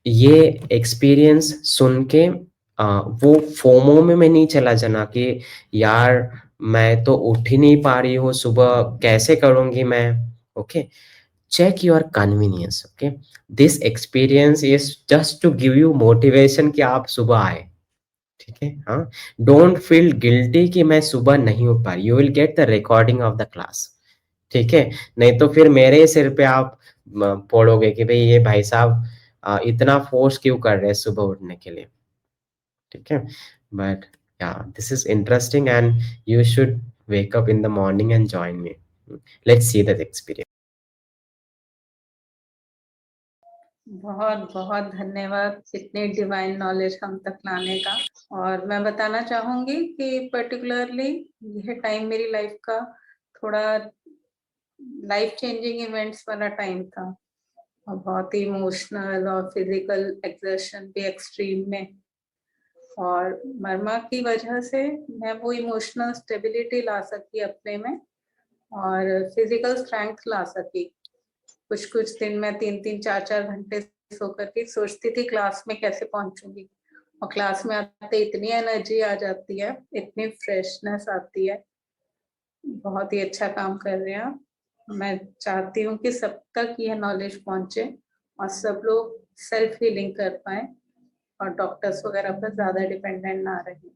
ये एक्सपीरियंस सुन के वो फोमो में मैं नहीं चला जाना कि यार मैं तो उठ ही नहीं पा रही हूँ सुबह, कैसे करूंगी मैं। Okay, check your convenience. Okay, this experience is just to give you motivation कि आप सुबह आए. ठीक है, हाँ, डोंट फील गिल्टी कि मैं सुबह नहीं हो पा रही. You will get the recording of the class. ठीक है, नहीं तो फिर मेरे सिर पे आप पड़ोगे कि भाई ये भाई साहब इतना फोर्स क्यों कर रहे हैं सुबह उठने के लिए. ठीक है, बट या this is interesting and you should wake up in the morning and join me. Let's see that experience. बहुत बहुत धन्यवाद इतने डिवाइन नॉलेज हम तक लाने का। और मैं बताना चाहूंगी कि पर्टिकुलरली यह टाइम मेरी लाइफ का थोड़ा लाइफ चेंजिंग इवेंट्स वाला टाइम था, और बहुत ही इमोशनल और फिजिकल एक्सर्शन भी एक्सट्रीम में। और मर्मा की वजह से मैं वो इमोशनल स्टेबिलिटी ला सकी अपने में, और फिजिकल स्ट्रेंथ ला सकी। कुछ दिन में 3-3, 4-4 घंटे सो करके सोचती थी क्लास में कैसे पहुंचूंगी, और क्लास में आते इतनी एनर्जी आ जाती है, इतनी फ्रेशनेस आती है। बहुत ही अच्छा काम कर रहे हैं आप। मैं चाहती हूँ कि सब तक यह नॉलेज पहुंचे और सब लोग सेल्फ हीलिंग कर पाए और डॉक्टर्स वगैरह पर ज्यादा डिपेंडेंट ना रहे।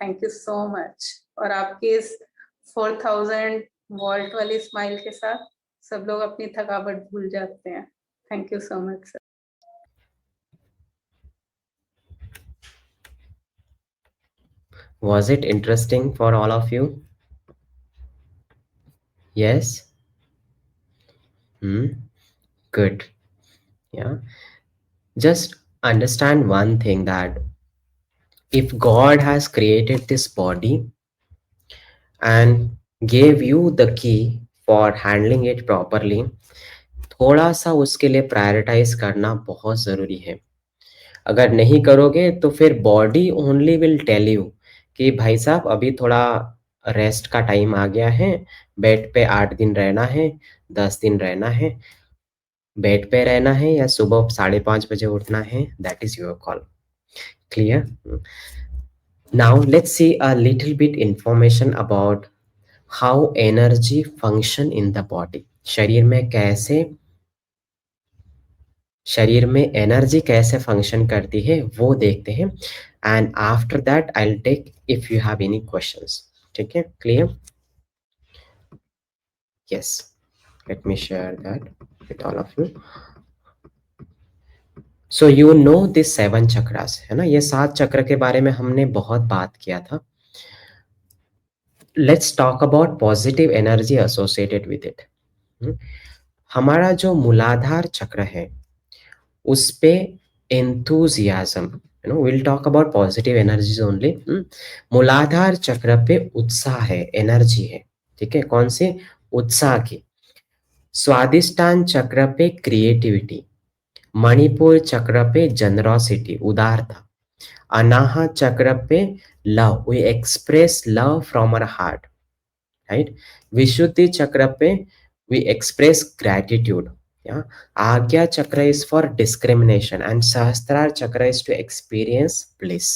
Thank you so much. और आपकी इस 4000 वॉल्ट वाली स्माइल के साथ सब लोग अपनी थकावट भूल जाते हैं। Thank you so much sir. Was it interesting for all of you? Yes. Good. Yeah, just understand one thing, that if God has created this body and gave you the key for handling it properly, थोड़ा सा उसके लिए prioritise करना बहुत ज़रूरी है. अगर नहीं करोगे तो फिर body only will tell you कि भाई साहब अभी थोड़ा रेस्ट का टाइम आ गया है, बेड पे 8 दिन रहना है, 10 दिन रहना है, बेड पे रहना है या सुबह 5:30 बजे उठना है, that is your call. Clear? Now let's see a little bit information about how energy function in the body. शरीर में एनर्जी कैसे फंक्शन करती है वो देखते हैं, and after that I will take if you have any questions. ठीक है, clear? Yes, let me share that with all of you. So you know this 7 chakras, है ना, ये 7 चक्र के बारे में हमने बहुत बात किया था. Let's talk about positive energy associated with it. हमारा जो मूलाधार चक्र है उस पे enthusiasm, you know, will talk about positive energies only. मूलाधार चक्र पे उत्साह है, एनर्जी है. ठीक है, कौन से? उत्साह की. स्वादिष्टान चक्र पे क्रिएटिविटी, मणिपुर चक्र पे जनरॉसिटी, उदारता, अनाहत चक्र पे love, we express love from our heart, right. Vishuddhi chakra पे we express gratitude. Yeah. Agya chakra is for discrimination and Sahasrara chakra is to experience bliss.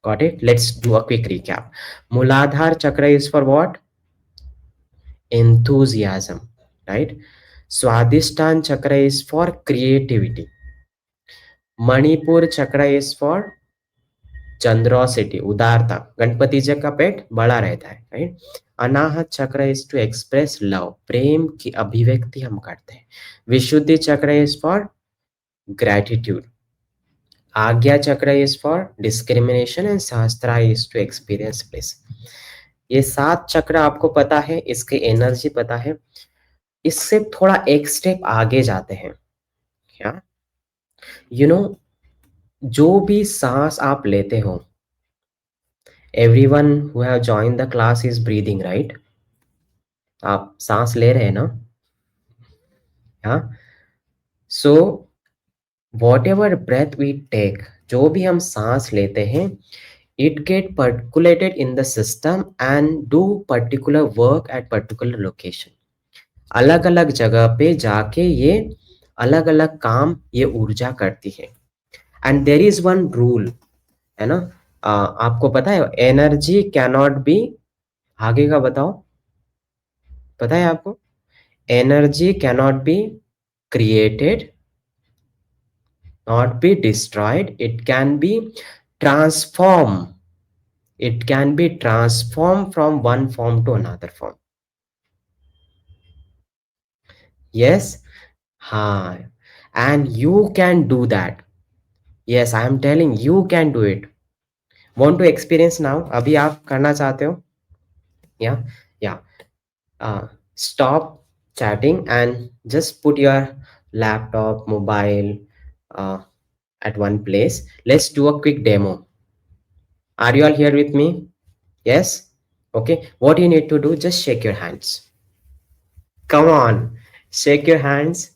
Got it? Let's do a quick recap. Muladhar chakra is for what? Enthusiasm, right? Swadhisthana chakra is for creativity. Manipur chakra is for generosity, उदारता. गणपति जी का पेट बड़ा रहता है, right. अनाहत चक्र is to express love, प्रेम की अभिव्यक्ति हम करते हैं. विशुद्धि चक्र is for gratitude. Agya chakra is for discrimination and Sahasrara is to experience bliss. ये 7 चक्र आपको पता है, इसकी एनर्जी पता है. इससे थोड़ा एक स्टेप आगे जाते हैं. क्या यू नो, जो भी सांस आप लेते हो, everyone who have joined the class is breathing, right? आप सांस ले रहे हैं ना? हाँ. So whatever breath we take, जो भी हम सांस लेते हैं, it get percolated in the system and do particular work at particular location. अलग अलग जगह पे जाके ये अलग अलग काम ये ऊर्जा करती है. and there is one rule, है ना. आपको पता है एनर्जी कैनॉट बी, आगे का बताओ, पता है आपको? energy cannot be created, not be destroyed. It can be transformed. It can be transformed from one form to another form. Yes. Ha. And you can do that. Yes, I am telling you can do it. Want to experience now? अभी आप करना चाहते हो? Yeah. Yeah. Stop chatting and just put your laptop, mobile uh, at one place. Let's do a quick demo. Are you all here with me? Yes. Okay, what you need to do, just shake your hands. Come on, shake your hands.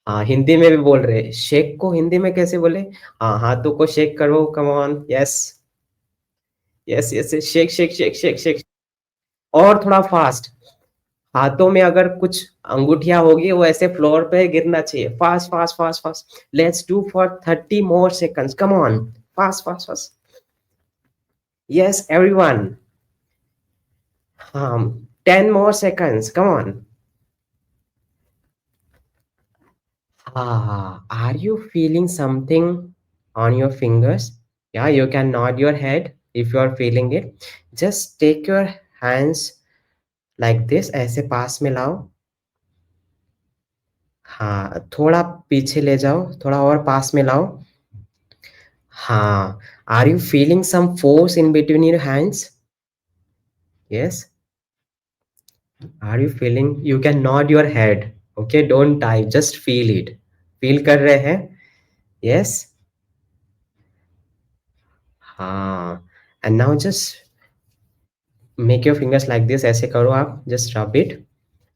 हाँ, हिंदी में भी बोल रहे, shake को हिंदी में कैसे बोले? हाँ, हाथों को शेक करो. Come on. Yes yes yes, shake shake shake shake shake. और थोड़ा फास्ट. हाथों में अगर कुछ अंगूठियां होगी वो ऐसे फ्लोर पे गिरना चाहिए. Fast fast fast fast. Let's do for 30 more seconds. Come on, fast fast fast. Yes everyone. हाँ, 10 more seconds. Come on. Are you feeling something on your fingers? Yeah, you can nod your head if you are feeling it. Just take your hands like this. ऐसे पास में लाओ. हाँ, थोड़ा पीछे ले जाओ, थोड़ा और पास में लाओ. हाँ. Are you feeling some force in between your hands? Yes. Are you feeling? You can nod your head. Okay, don't type, just feel it. Feel कर रहे हैं? Yes. हाँ. And now just make your fingers like this. ऐसे करो आप. Just rub it.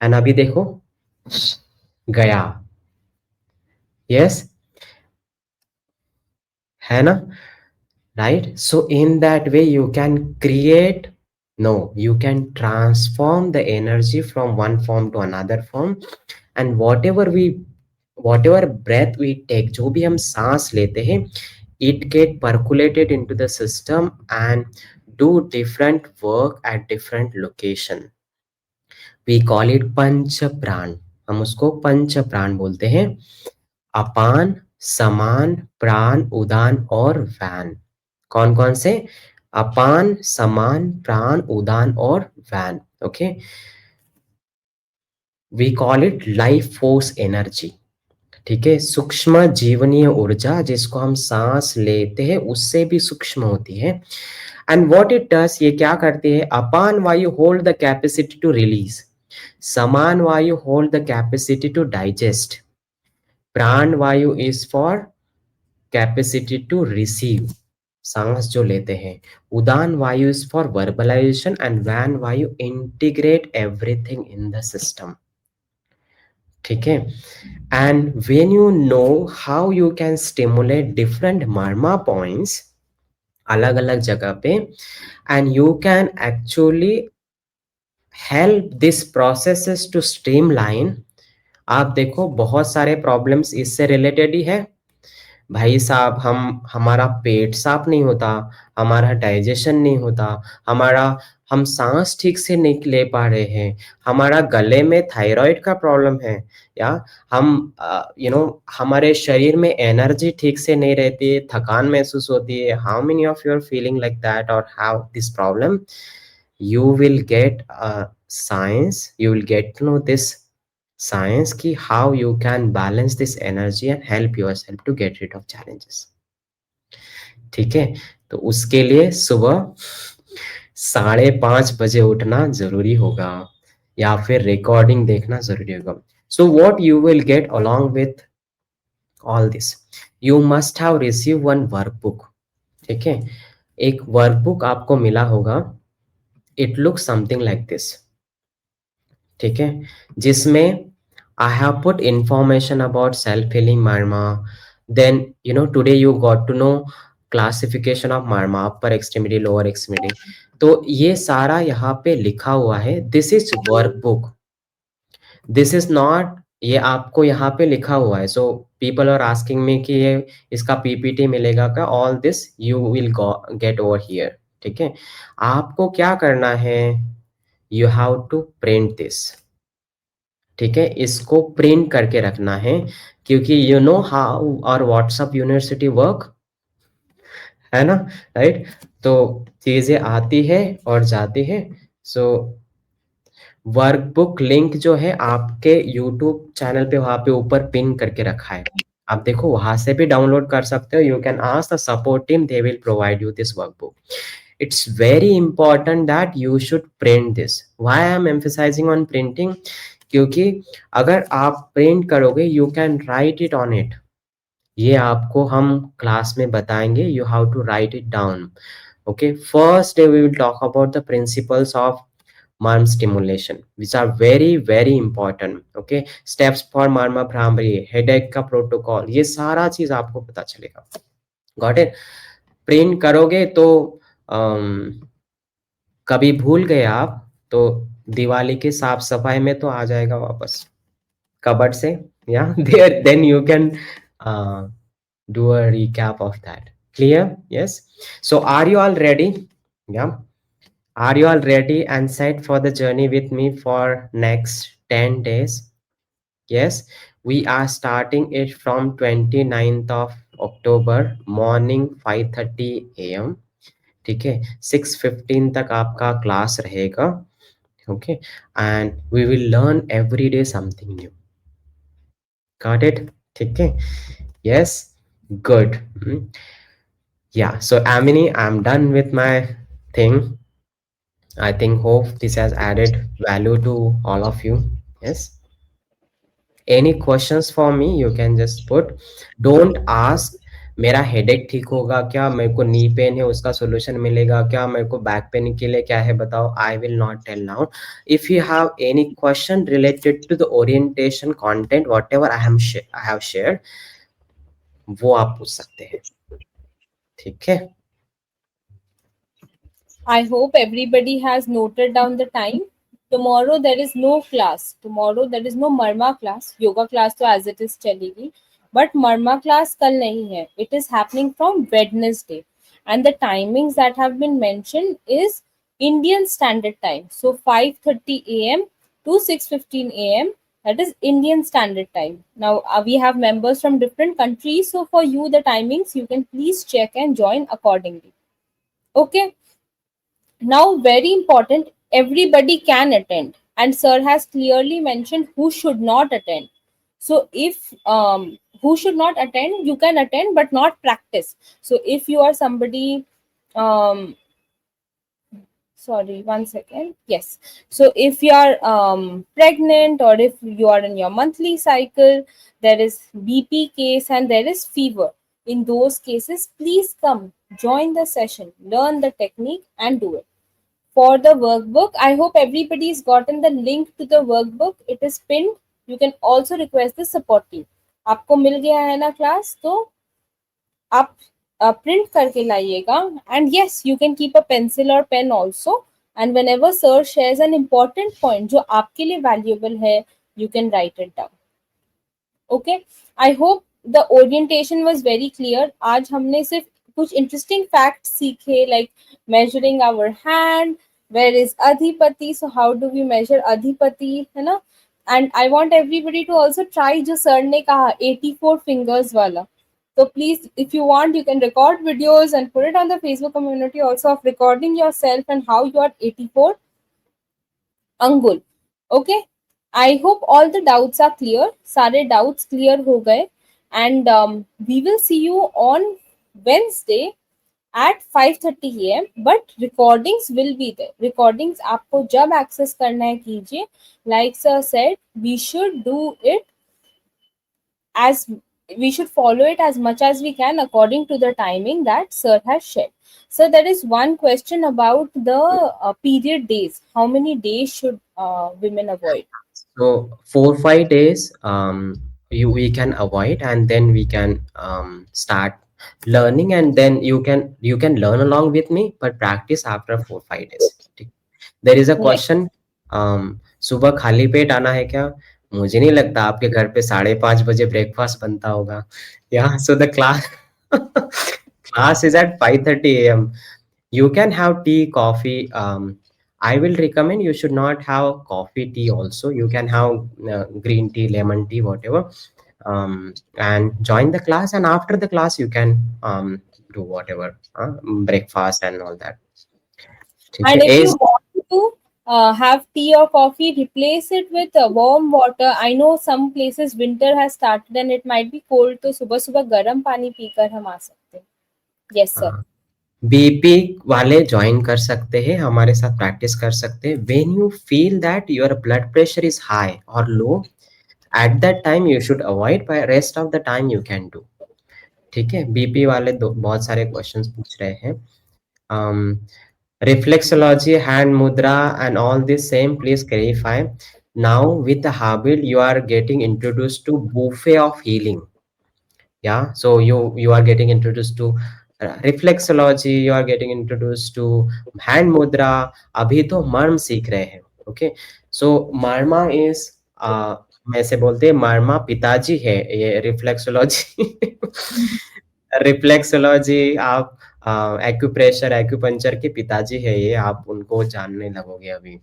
And अभी देखो, गया. Yes. है ना? Right. So in that way you can create. No, you can transform the energy from one form to another form. And whatever breath we take, जो भी हम सांस लेते हैं, it get percolated into the system and do different work at different location. We call it पंच प्राण. हम उसको पंच प्राण बोलते हैं. अपान, समान, प्राण, उदान और व्यान. कौन कौन से? अपान, समान, प्राण, उदान और व्यान. Okay, we call it life force energy. ठीक है, सूक्ष्म जीवनीय ऊर्जा, जिसको हम सांस लेते हैं उससे भी सूक्ष्म होती है. एंड व्हाट इट डज, ये क्या करती है? Apana vayu hold the capacity to release. Samana vayu hold the capacity to digest. Prana vayu is for capacity to receive, सांस जो लेते हैं. उदान वायु इज फॉर वर्बलाइजेशन. एंड व्यान वायु integrate everything in the system. ठीक है. And when you know how you can stimulate different marma points अलग अलग जगह पे, and you can actually help this processes to streamline. आप देखो बहुत सारे प्रॉब्लम्स इससे रिलेटेड ही है भाई साहब. हमारा पेट साफ नहीं होता, हमारा डाइजेशन नहीं होता, हम सांस ठीक से नहीं ले पा रहे हैं, हमारा गले में थायराइड का प्रॉब्लम है, या हम हमारे शरीर में एनर्जी ठीक से नहीं रहती है, थकान महसूस होती है. How many of you are feeling like that और have this problem? You will get science, you will get to know this science की how you can balance this energy and help yourself to get rid of challenges. ठीक है, तो उसके लिए सुबह 5:30 बजे उठना जरूरी होगा, या फिर रिकॉर्डिंग देखना जरूरी होगा. So what you will get along with all this, you must have received one workbook. ठीक है, एक वर्कबुक आपको मिला होगा. It looks something like this. ठीक है, जिसमें I have put information about self-healing marma. Then today you got to know classification of marma, upper extremity, lower extremity. तो ये सारा यहाँ पे लिखा हुआ है. This is workbook. This is not, ये आपको यहाँ पे लिखा हुआ है. So people are asking me कि ये इसका PPT मिलेगा क्या? All this you will get over here. ठीक है, आपको क्या करना है? You have to print this. ठीक है, इसको प्रिंट करके रखना है, क्योंकि यू नो हाउ और व्हाट्सअप यूनिवर्सिटी वर्क, है ना, राइट। तो चीजें आती है और जाती है। सो वर्कबुक लिंक जो है आपके यूट्यूब चैनल पे वहां पे ऊपर पिन करके रखा है, आप देखो, वहां से भी डाउनलोड कर सकते हो। You can ask the support team, they will provide you this workbook. It's very important that you should print this. Why I am emphasizing on printing? क्योंकि अगर आप प्रिंट करोगे you can write it on it. ये आपको हम class में बताएंगे. You have to write it down. Okay. First day we will talk about the principles of murm stimulation, which are very very important. Okay. Steps for murmur bhramari, headache का protocol, ये सारा चीज आपको पता चलेगा. Got it? प्रिंट करोगे तो कभी भूल गए आप तो दिवाली के साफ सफाई में तो आ जाएगा वापस कबर्ड से, या there then you can do a recap of that. Clear? Yes. So are you all ready? Yeah. Are you all ready and set for the journey with me for next 10 days? Yes. We are starting it from 29th of October morning 5:30 a.m. ठीक है, 6:15 तक आपका class रहेगा. Okay, and we will learn every day something new. Got it? ठीक है, yes, good. Yeah, so Amini, I am done with my thing. I think hope this has added value to all of you. Yes. Any questions for me? You can just put. Don't ask मेरा headache ठीक होगा क्या, मेरे को knee pain है उसका solution मिलेगा क्या, मेरे को बैक पेन के लिए क्या है बताओ. I will not tell now. If you have any question related to the orientation content what I have shared, वो आप पूछ सकते हैं. ठीक है. I hope everybody has noted down the time. Tomorrow there is no class. Tomorrow there is no Marma class. Yoga class तो as it is चलेगी. But Marma class कल नहीं है. It is happening from Wednesday. And the timings that have been mentioned is Indian Standard Time. So 5:30 a.m. to 6:15 a.m. That is Indian Standard Time. Now we have members from different countries. So for you the timings you can please check and join accordingly. Okay. Now, very important, everybody can attend, and sir has clearly mentioned who should not attend. So if who should not attend, you can attend but not practice. So if you are somebody, sorry, one second. Yes. So if you are pregnant, or if you are in your monthly cycle, there is BP case and there is fever. In those cases, please come, join the session, learn the technique and do it. For the workbook, I hope everybody's gotten the link to the workbook. It is pinned. You can also request the support team. आपको मिल गया है ना class, तो आप print करके लाइएगा. And yes, you can keep a pencil और pen also. And whenever sir shares an important point जो आपके लिए वैल्यूएबल है, you can write it down. Okay, I hope the orientation was very clear. आज हमने सिर्फ कुछ interesting fact सीखे, like measuring our hand, where is adhipati, so how do we measure adhipati, है ना. And I want everybody to also try जो sir ने कहा 84 fingers वाला. So please, if you want, you can record videos and put it on the Facebook community also of recording yourself and how you are 84 अंगुल. Okay, I hope all the doubts are clear. सारे doubts clear हो गए. And we will see you on Wednesday at 5:30 a.m. but recordings will be there. Recordings आपको जब access करना है कीजिए. Like sir said, we should do it as we should follow it as much as we can according to the timing that sir has shared. So there is one question about the period days. How many days should women avoid? So 4-5 days we can avoid, and then we can start learning, and then you can learn along with me but practice after 4-5 days. There is a question, सुबह खाली पेट आना है क्या? मुझे नहीं लगता आपके घर पे 5:30 बजे ब्रेकफास्ट बनता होगा. Yeah, so the class is at 5:30 a.m. You can have tea, coffee I will recommend you should not have coffee, tea also. You can have green tea, lemon tea, whatever, and join the class, and after the class you can do whatever, breakfast and all that. ठीक And है if you as want to have tea or coffee, replace it with warm water. I know some places winter has started and it might be cold, तो सुबह सुबह गर्म पानी पीकर हम आ सकते हैं. Yes, sir. बीपी वाले ज्वाइन कर सकते हैं, हमारे साथ प्रैक्टिस कर सकते हैं. When you feel that your blood pressure is high और low, at that time you should avoid, by rest of the time you can do. ठीक है, बीपी वाले बहुत सारे क्वेश्चंस पूछ रहे हैं. reflexology, hand mudra and all this same, please clarify. Now with the habit you are getting introduced to buffet of healing. Yeah, so you are getting introduced to reflexology, you are getting introduced to hand mudra. अभी तो मर्म सीख रहे हैं. Okay, so Marma is, मैं से बोलते हैं मर्मा पिताजी है ये रिफ्लेक्सोलॉजी. रिफ्लेक्सोलॉजी आप एक्यूप्रेशर एक्यूपंचर के पिताजी है ये, आप उनको जानने लगोगे अभी.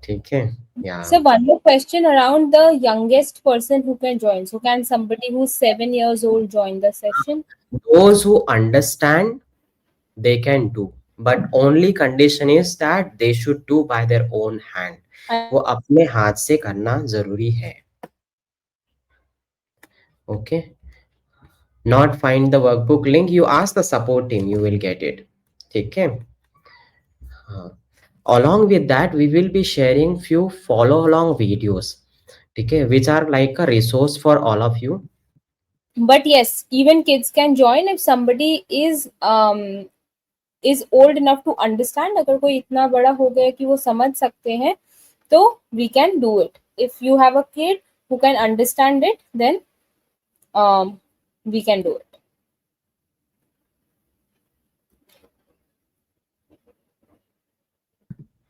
ठीक है. या So one more question around the youngest person who can join. So can somebody who's 7 years old join the session? those who understand they can do, but only condition is that they should do by their own hand. वो अपने हाथ से करना जरूरी है. Okay, not find the workbook link, you ask the support team, you will get it. ठीक है. Along with that we will be sharing few follow along videos, ठीक है, which are like a resource for all of you. But yes, even kids can join if somebody is old enough to understand. अगर कोई इतना बड़ा हो गया कि वो समझ सकते हैं, तो we can do it. If you have a kid who can understand it, then we can do it.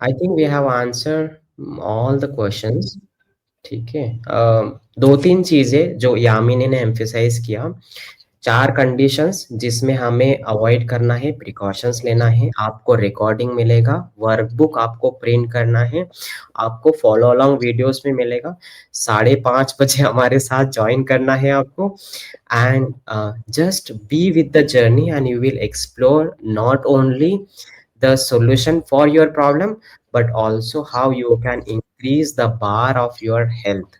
I think we have answered all the questions. ठीक है. दो तीन चीजें जो यामिनी ने एम्फेसाइज किया, 4 कंडीशंस जिसमें हमें अवॉइड करना है, प्रिकॉशंस लेना है. आपको रिकॉर्डिंग मिलेगा, वर्कबुक आपको प्रिंट करना है, आपको फॉलो अलोंग वीडियोस में मिलेगा. 5:30 बजे हमारे साथ ज्वाइन करना है आपको. And just be with the journey and you will explore not only the solution for your problem but also how you can increase the bar of your health.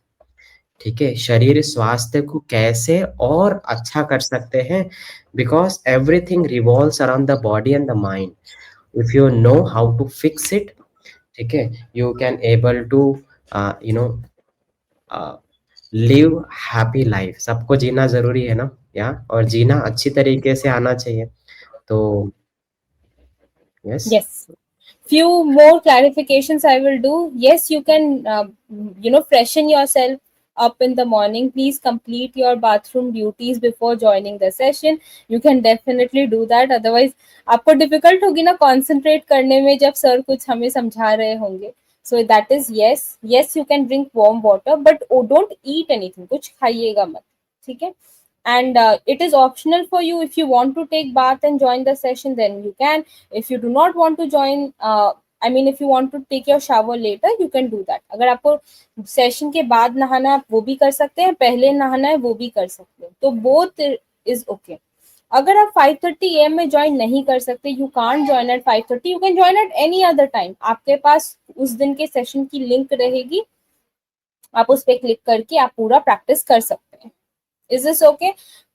ठीक है, शरीर स्वास्थ्य को कैसे और अच्छा कर सकते हैं, because everything revolves around the body and the mind. If you know how to fix it, ठीक है, you can able to you know live happy life. सबको जीना जरूरी है ना, या और जीना अच्छी तरीके से आना चाहिए. तो Yes. Few more clarifications I will do. Yes, you can freshen yourself up in the morning. Please complete your bathroom duties before joining the session. You can definitely do that. Otherwise आपको difficult होगी ना concentrate करने में जब sir कुछ हमें समझा रहे होंगे. So that is yes. Yes, you can drink warm water, but don't eat anything. कुछ खाइएगा मत. ठीक है. And it is optional for you. If you want to take bath and join the session, then you can. If you do not want to join, if you want to take your shower later, you can do that. अगर आपको session के बाद नहाना है, आप वो भी कर सकते हैं, पहले नहाना है वो भी कर सकते हैं, तो both is okay. अगर आप 5:30 AM में ज्वाइन नहीं कर सकते, you can't join at 5:30, you can join at any other time. आपके पास उस दिन के सेशन की लिंक रहेगी, आप उस पर क्लिक करके आप पूरा प्रैक्टिस कर सकते हैं. Is this okay?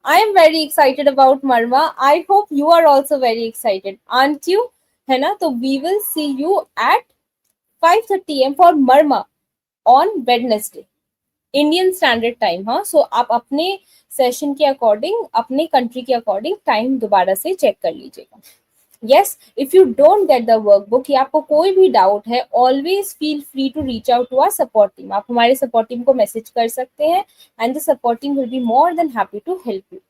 I am very excited about Marma. I hope you are also very excited, aren't you? है ना? तो we will see you at 5:30 AM for Marma on Wednesday, Indian Standard Time. हाँ, so आप अपने session के according, अपने country के according time दोबारा से चेक कर लीजिएगा. Yes, if you don't get the workbook या आपको कोई भी डाउट है, always feel free to reach out to our support team. आप हमारे support team को मैसेज कर सकते हैं and the support team will be more than happy to help you.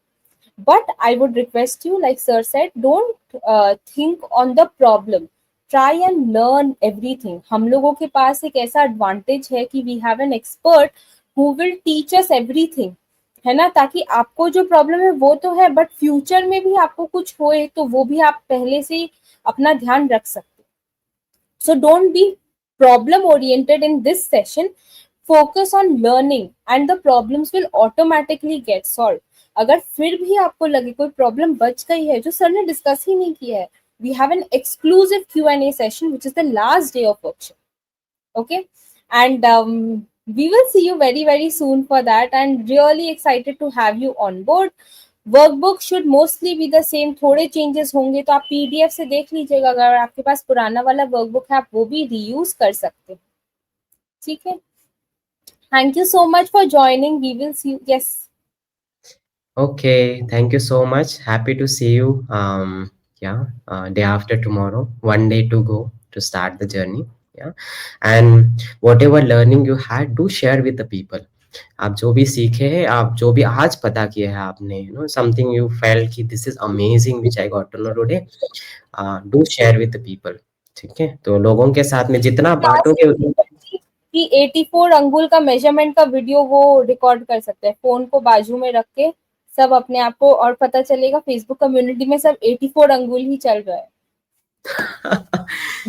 But I would request you, like sir said, don't think on the problem. Try and learn everything. हम लोगों के पास एक ऐसा advantage है कि we have an expert who will teach us everything. है ना, ताकि आपको जो प्रॉब्लम है वो तो है, बट फ्यूचर में भी आपको कुछ होए तो वो भी आप पहले से ही अपना ध्यान रख सकते. So don't be problem oriented in this session. Focus on learning and the problems will automatically get solved. अगर फिर भी आपको लगे कोई प्रॉब्लम बच गई है जो सर ने डिस्कस ही नहीं किया है, we have an exclusive Q&A session which is the last day of workshop. Okay, and we will see you very very soon for that, and really excited to have you on board. Workbook should mostly be the same, थोड़े changes होंगे तो आप PDF से देख लीजिएगा, अगर आपके पास पुराना वाला वर्कबुक है आप वो भी रीयूज कर सकते हैं. ठीक है, thank you so much for joining. We will see you. Yes, Okay, thank you so much. Happy to see you. Yeah, day after tomorrow, one day to go to start the journey. Yeah, and whatever learning you had, do share with the people. आप जो भी सीखे हैं, आप जो भी आज पता किया है आपने, you know, something you felt कि this is amazing which I got to know today. Do share with the people. ठीक है, तो लोगों के साथ में जितना बांटोगे उतना कि 84 अंगुल का मेजरमेंट का वीडियो वो रिकॉर्ड कर सकते हैं, फोन को बाजू में रख के सब अपने आप को, और पता चलेगा फेसबुक कम्युनिटी में सब 84 अंगुल ही चल रहा है.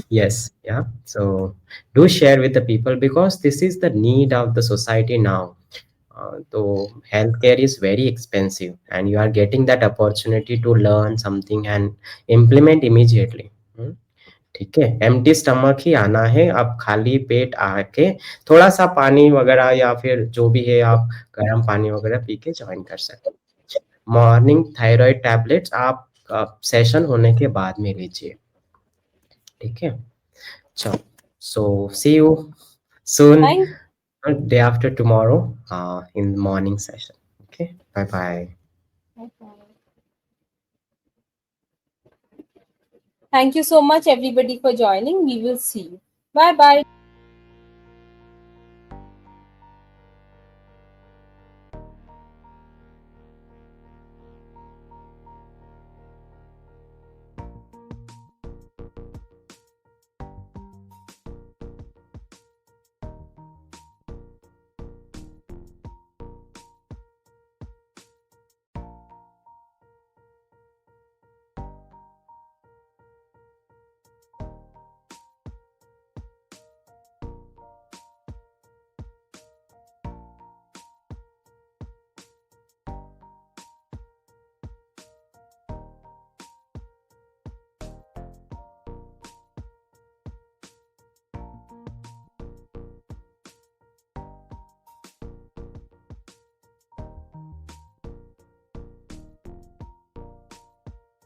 Yes, yeah. So do share with the people because this is the need of the society now. So healthcare is very expensive, and you are getting that opportunity to learn something and implement immediately. ठीक है, empty stomach ही आना है. आप खाली पेट आके थोड़ा सा पानी वगैरह या फिर जो भी है आप गर्म पानी वगैरह पी के ज्वाइन कर सकते हैं. मॉर्निंग थायराइड टैबलेट्स आप सेशन होने के बाद में लीजिए. ठीक है, चलो. So see you soon, Thank day after tomorrow, in the morning session. Okay, bye bye. Thank you so much everybody for joining. We will see you. Bye bye.